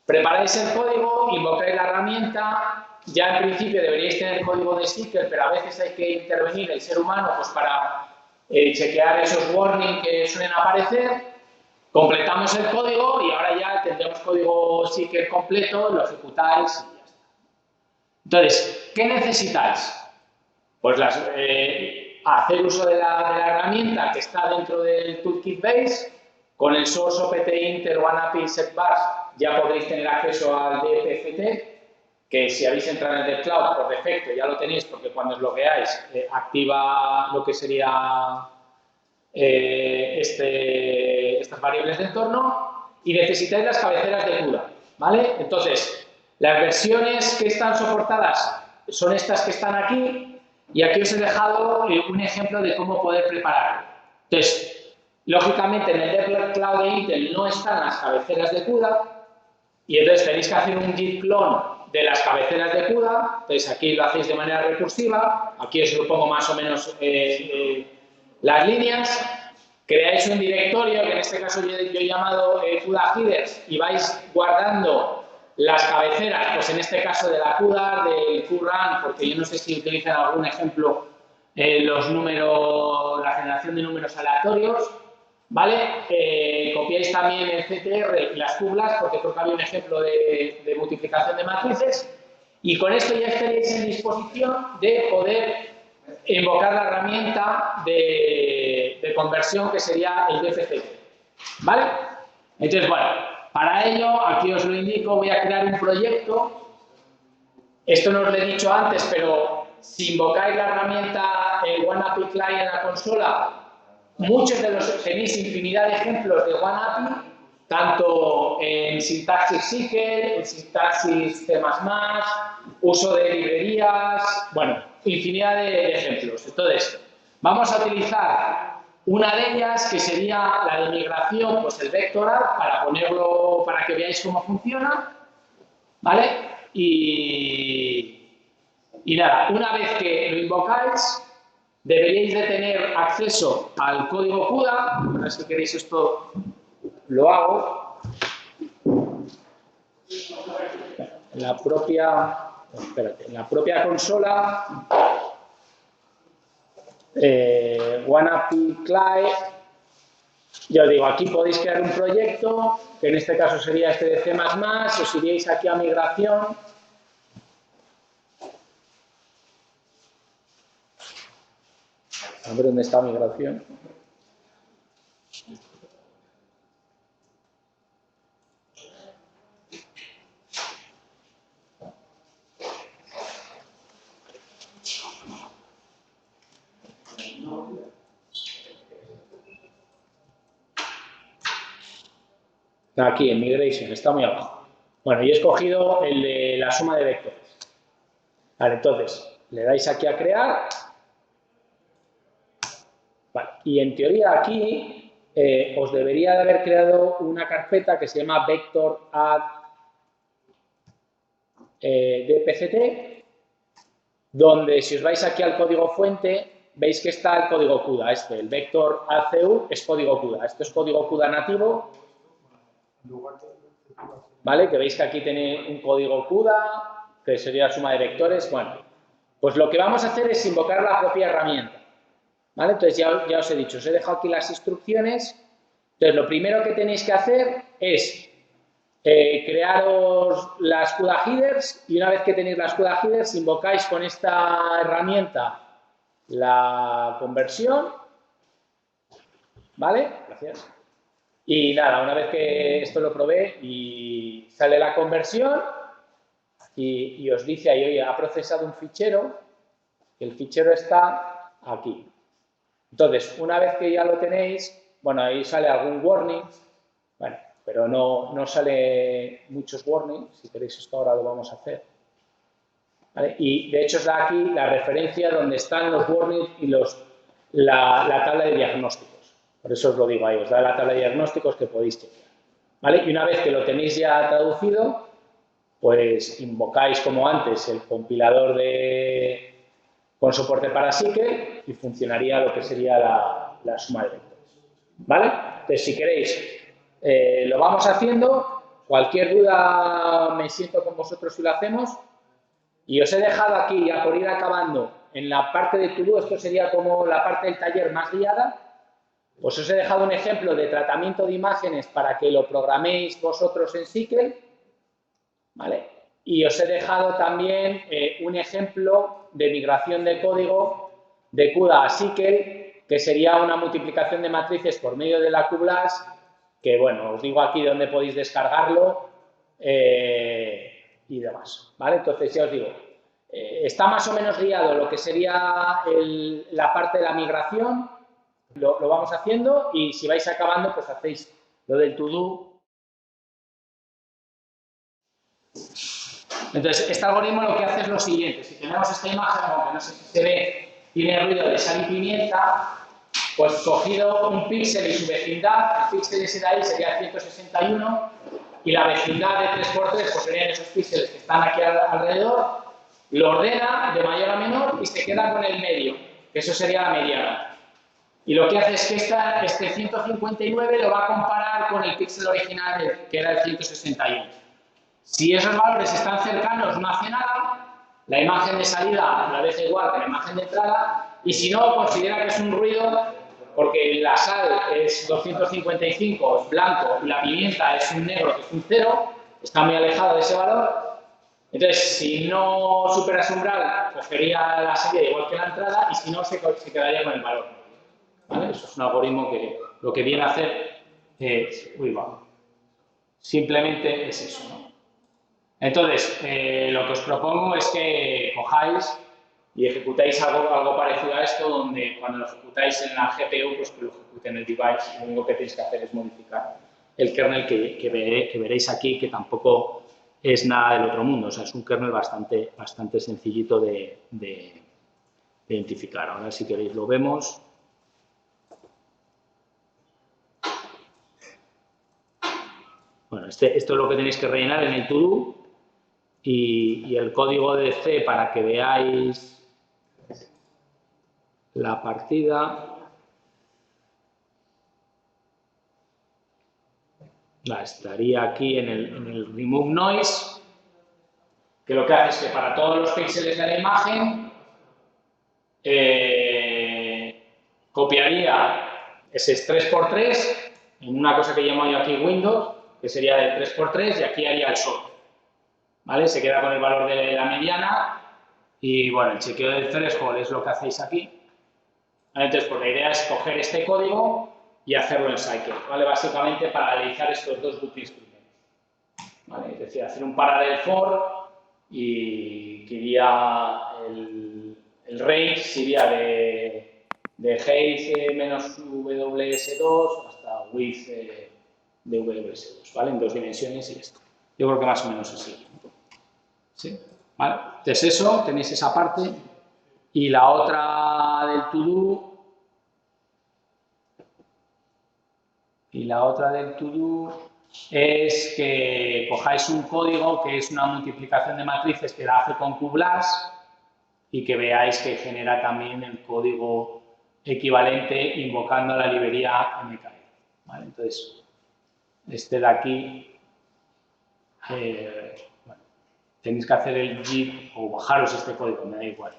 preparáis el código, invocáis la herramienta, ya en principio deberíais tener código de Cycle, pero a veces hay que intervenir el ser humano pues para chequear esos warnings que suelen aparecer. Completamos el código y ahora ya tendremos código Cycle completo, lo ejecutáis y ya está. Entonces, ¿qué necesitáis? Pues hacer uso de la herramienta que está dentro del Toolkit Base. Con el source opt Intel OneAPI setbars ya podréis tener acceso al DPCT, que si habéis entrado en el cloud por defecto ya lo tenéis, porque cuando os logueáis activa lo que sería estas variables de entorno, y necesitáis las cabeceras de CUDA, ¿vale? Entonces, las versiones que están soportadas son estas que están aquí, y aquí os he dejado un ejemplo de cómo poder prepararlo. Entonces, lógicamente en el Dev Cloud de Intel no están las cabeceras de CUDA, y entonces tenéis que hacer un git clone de las cabeceras de CUDA. Entonces aquí lo hacéis de manera recursiva, aquí os lo pongo más o menos las líneas, creáis un directorio, que en este caso yo he llamado CUDA headers, y vais guardando las cabeceras, pues en este caso de la CUDA, del QRAN, porque yo no sé si utilizan algún ejemplo los números, la generación de números aleatorios, ¿vale? Copiáis también el CTR y las tublas, porque creo que había un ejemplo de multiplicación de matrices, y con esto ya estaréis en disposición de poder invocar la herramienta de conversión que sería el DFC, ¿vale? Entonces, bueno, para ello, aquí os lo indico, voy a crear un proyecto. Esto no os lo he dicho antes, pero si invocáis la herramienta OneAPI Client en la consola, muchos de los tenéis infinidad de ejemplos de OneAPI, tanto en sintaxis Cycle, en sintaxis C++, uso de librerías, bueno, infinidad de ejemplos. Entonces, vamos a utilizar una de ellas, que sería la de migración, pues el vectoral, para ponerlo, para que veáis cómo funciona, ¿vale? Y nada, una vez que lo invocáis, deberíais de tener acceso al código CUDA. Ahora, si queréis esto, lo hago. En la propia consola, OneAPI Client, ya os digo, aquí podéis crear un proyecto, que en este caso sería este de C++, os iríais aquí a migración. A ver dónde está migración. Aquí en Migration, está muy abajo. Bueno, y he escogido el de la suma de vectores. Vale, entonces, le dais aquí a crear. Vale, y en teoría aquí os debería de haber creado una carpeta que se llama vector add dpct, donde si os vais aquí al código fuente, veis que está el código CUDA, el vector ACU es código CUDA, esto es código CUDA nativo, ¿vale? Que veis que aquí tiene un código CUDA, que sería la suma de vectores, bueno, pues lo que vamos a hacer es invocar la propia herramienta, ¿vale? Entonces ya os he dicho, os he dejado aquí las instrucciones, entonces lo primero que tenéis que hacer es crearos las CUDA headers y una vez que tenéis las CUDA headers invocáis con esta herramienta la conversión, ¿vale? Gracias. Y nada, una vez que esto lo probé y sale la conversión y os dice ahí, oye, ha procesado un fichero, el fichero está aquí. Entonces, una vez que ya lo tenéis, bueno, ahí sale algún warning, bueno, pero no sale muchos warnings, si queréis esto ahora lo vamos a hacer. ¿Vale? Y de hecho os da aquí la referencia donde están los warnings y la tabla de diagnósticos. Por eso os lo digo ahí, os da la tabla de diagnósticos que podéis chequear. ¿Vale? Y una vez que lo tenéis ya traducido, pues invocáis como antes el compilador con soporte para SQL y funcionaría lo que sería la suma de vectores. ¿Vale? Entonces, si queréis, lo vamos haciendo. Cualquier duda me siento con vosotros si lo hacemos. Y os he dejado aquí, ya por ir acabando, en la parte de to-do, esto sería como la parte del taller más guiada, pues os he dejado un ejemplo de tratamiento de imágenes para que lo programéis vosotros en SQL, ¿vale? Y os he dejado también un ejemplo de migración de código de CUDA a SQL, que sería una multiplicación de matrices por medio de la QBLAS, que bueno, os digo aquí dónde podéis descargarlo y demás, ¿vale? Entonces ya os digo, está más o menos guiado lo que sería la parte de la migración, lo vamos haciendo y si vais acabando, pues hacéis lo del to-do. Entonces, este algoritmo lo que hace es lo siguiente. Si tenemos esta imagen, aunque no sé si se ve, tiene ruido de sal y pimienta, pues cogido un píxel y su vecindad, el píxel ese de ahí sería 161 y la vecindad de 3×3 pues serían esos píxeles que están aquí alrededor, lo ordena de mayor a menor y se queda con el medio, que eso sería la mediana. Y lo que hace es que este 159 lo va a comparar con el píxel original que era el 161. Si esos valores están cercanos, no hace nada, la imagen de salida la deja igual que la imagen de entrada, y si no, considera que es un ruido, porque la sal es 255, es blanco, y la pimienta es un negro, que es un 0, está muy alejado de ese valor. Entonces, si no supera ese umbral, cogería la salida igual que la entrada, y si no, se quedaría con el valor. ¿Vale? Eso es un algoritmo que lo que viene a hacer es, simplemente es eso, ¿no? Entonces, lo que os propongo es que cojáis y ejecutéis algo parecido a esto, donde cuando lo ejecutáis en la GPU, pues que lo ejecute en el device, lo único que tenéis que hacer es modificar el kernel que veréis aquí, que tampoco es nada del otro mundo, o sea, es un kernel bastante sencillito de identificar. Ahora, si queréis, lo vemos. Bueno, esto es lo que tenéis que rellenar en el to-do. Y el código de C para que veáis la partida. Estaría aquí en el remove noise, que lo que hace es que para todos los píxeles de la imagen copiaría ese 3×3 en una cosa que llamo yo aquí Windows, que sería de 3×3 y aquí haría el sort. ¿Vale? Se queda con el valor de la mediana y, bueno, el chequeo del threshold es lo que hacéis aquí. ¿Vale? Entonces, pues la idea es coger este código y hacerlo en cycle, ¿vale? Básicamente para realizar estos dos bootings primeros. ¿Vale? Es decir, hacer un parallel for y que iría el range iría de height -ws2 hasta width de WS2, ¿vale? En 2 dimensiones y esto. Yo creo que más o menos así. ¿Sí? ¿Vale? Entonces eso, tenéis esa parte. Y la otra del to-do. Y la otra del to-do es que cojáis un código que es una multiplicación de matrices que la hace con QBLAS y que veáis que genera también el código equivalente invocando la librería MKE. ¿Vale? Entonces, este de aquí, bueno, tenéis que hacer el git o bajaros este código, me da igual.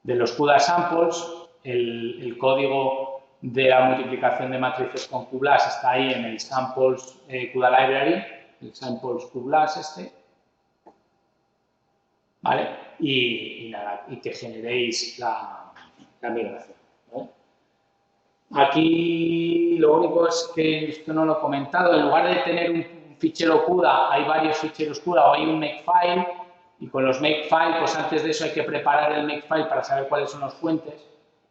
De los CUDA samples, el código de la multiplicación de matrices con QBLAS está ahí en el samples CUDA library, el samples QBLAS este. ¿Vale? Y nada, y que generéis la migración. ¿Vale? Aquí lo único es que esto no lo he comentado, en lugar de tener un fichero CUDA, hay varios ficheros CUDA o hay un makefile, y con los makefile, pues antes de eso hay que preparar el makefile para saber cuáles son los fuentes,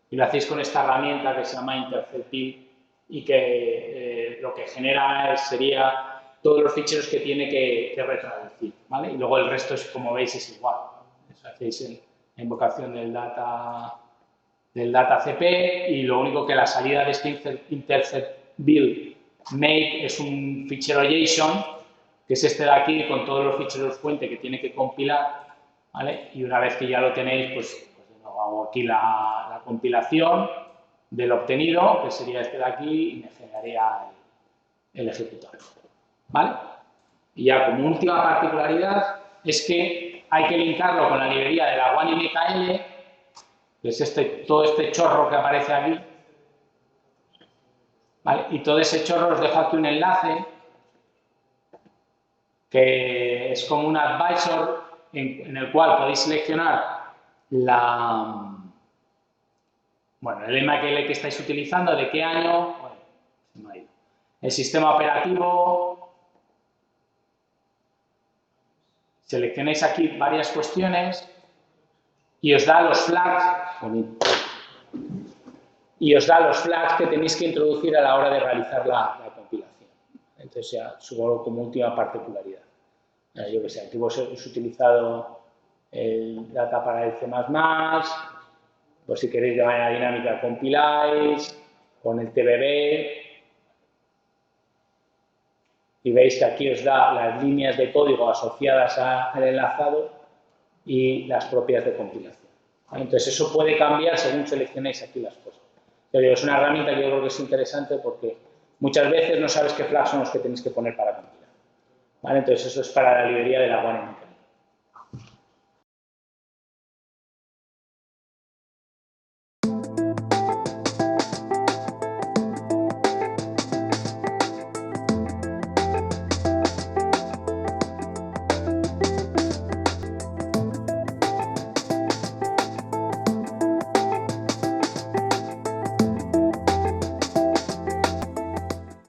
y lo hacéis con esta herramienta que se llama interceptil y que lo que genera sería todos los ficheros que tiene que retraducir, ¿vale? Y luego el resto, es, como veis, es igual. Eso hacéis la invocación del DataCP y lo único que la salida de este intercept build make es un fichero JSON, que es este de aquí con todos los ficheros fuente que tiene que compilar, ¿vale? Y una vez que ya lo tenéis, pues hago aquí la compilación del obtenido, que sería este de aquí, y me generaría el ejecutor, ¿vale? Y ya como última particularidad es que hay que linkarlo con la librería de la OneMKL, que es todo este chorro que aparece aquí, ¿vale? Y todo ese chorro os dejo aquí un enlace que es como un advisor en el cual podéis seleccionar el MKL que estáis utilizando, de qué año, bueno, se me ha ido, el sistema operativo. Seleccionáis aquí varias cuestiones y os da los flags que tenéis que introducir a la hora de realizar la compilación. Entonces ya subo como última particularidad. Yo que sé, aquí vos habéis utilizado el data para el C++, pues si queréis de manera dinámica compiláis con el TBB y veis que aquí os da las líneas de código asociadas al enlazado y las propias de compilación. Entonces eso puede cambiar según seleccionéis aquí las cosas. Pero es una herramienta que yo creo que es interesante porque muchas veces no sabes qué flags son los que tenéis que poner para compilar. ¿Vale? Entonces eso es para la librería de la OneMKL.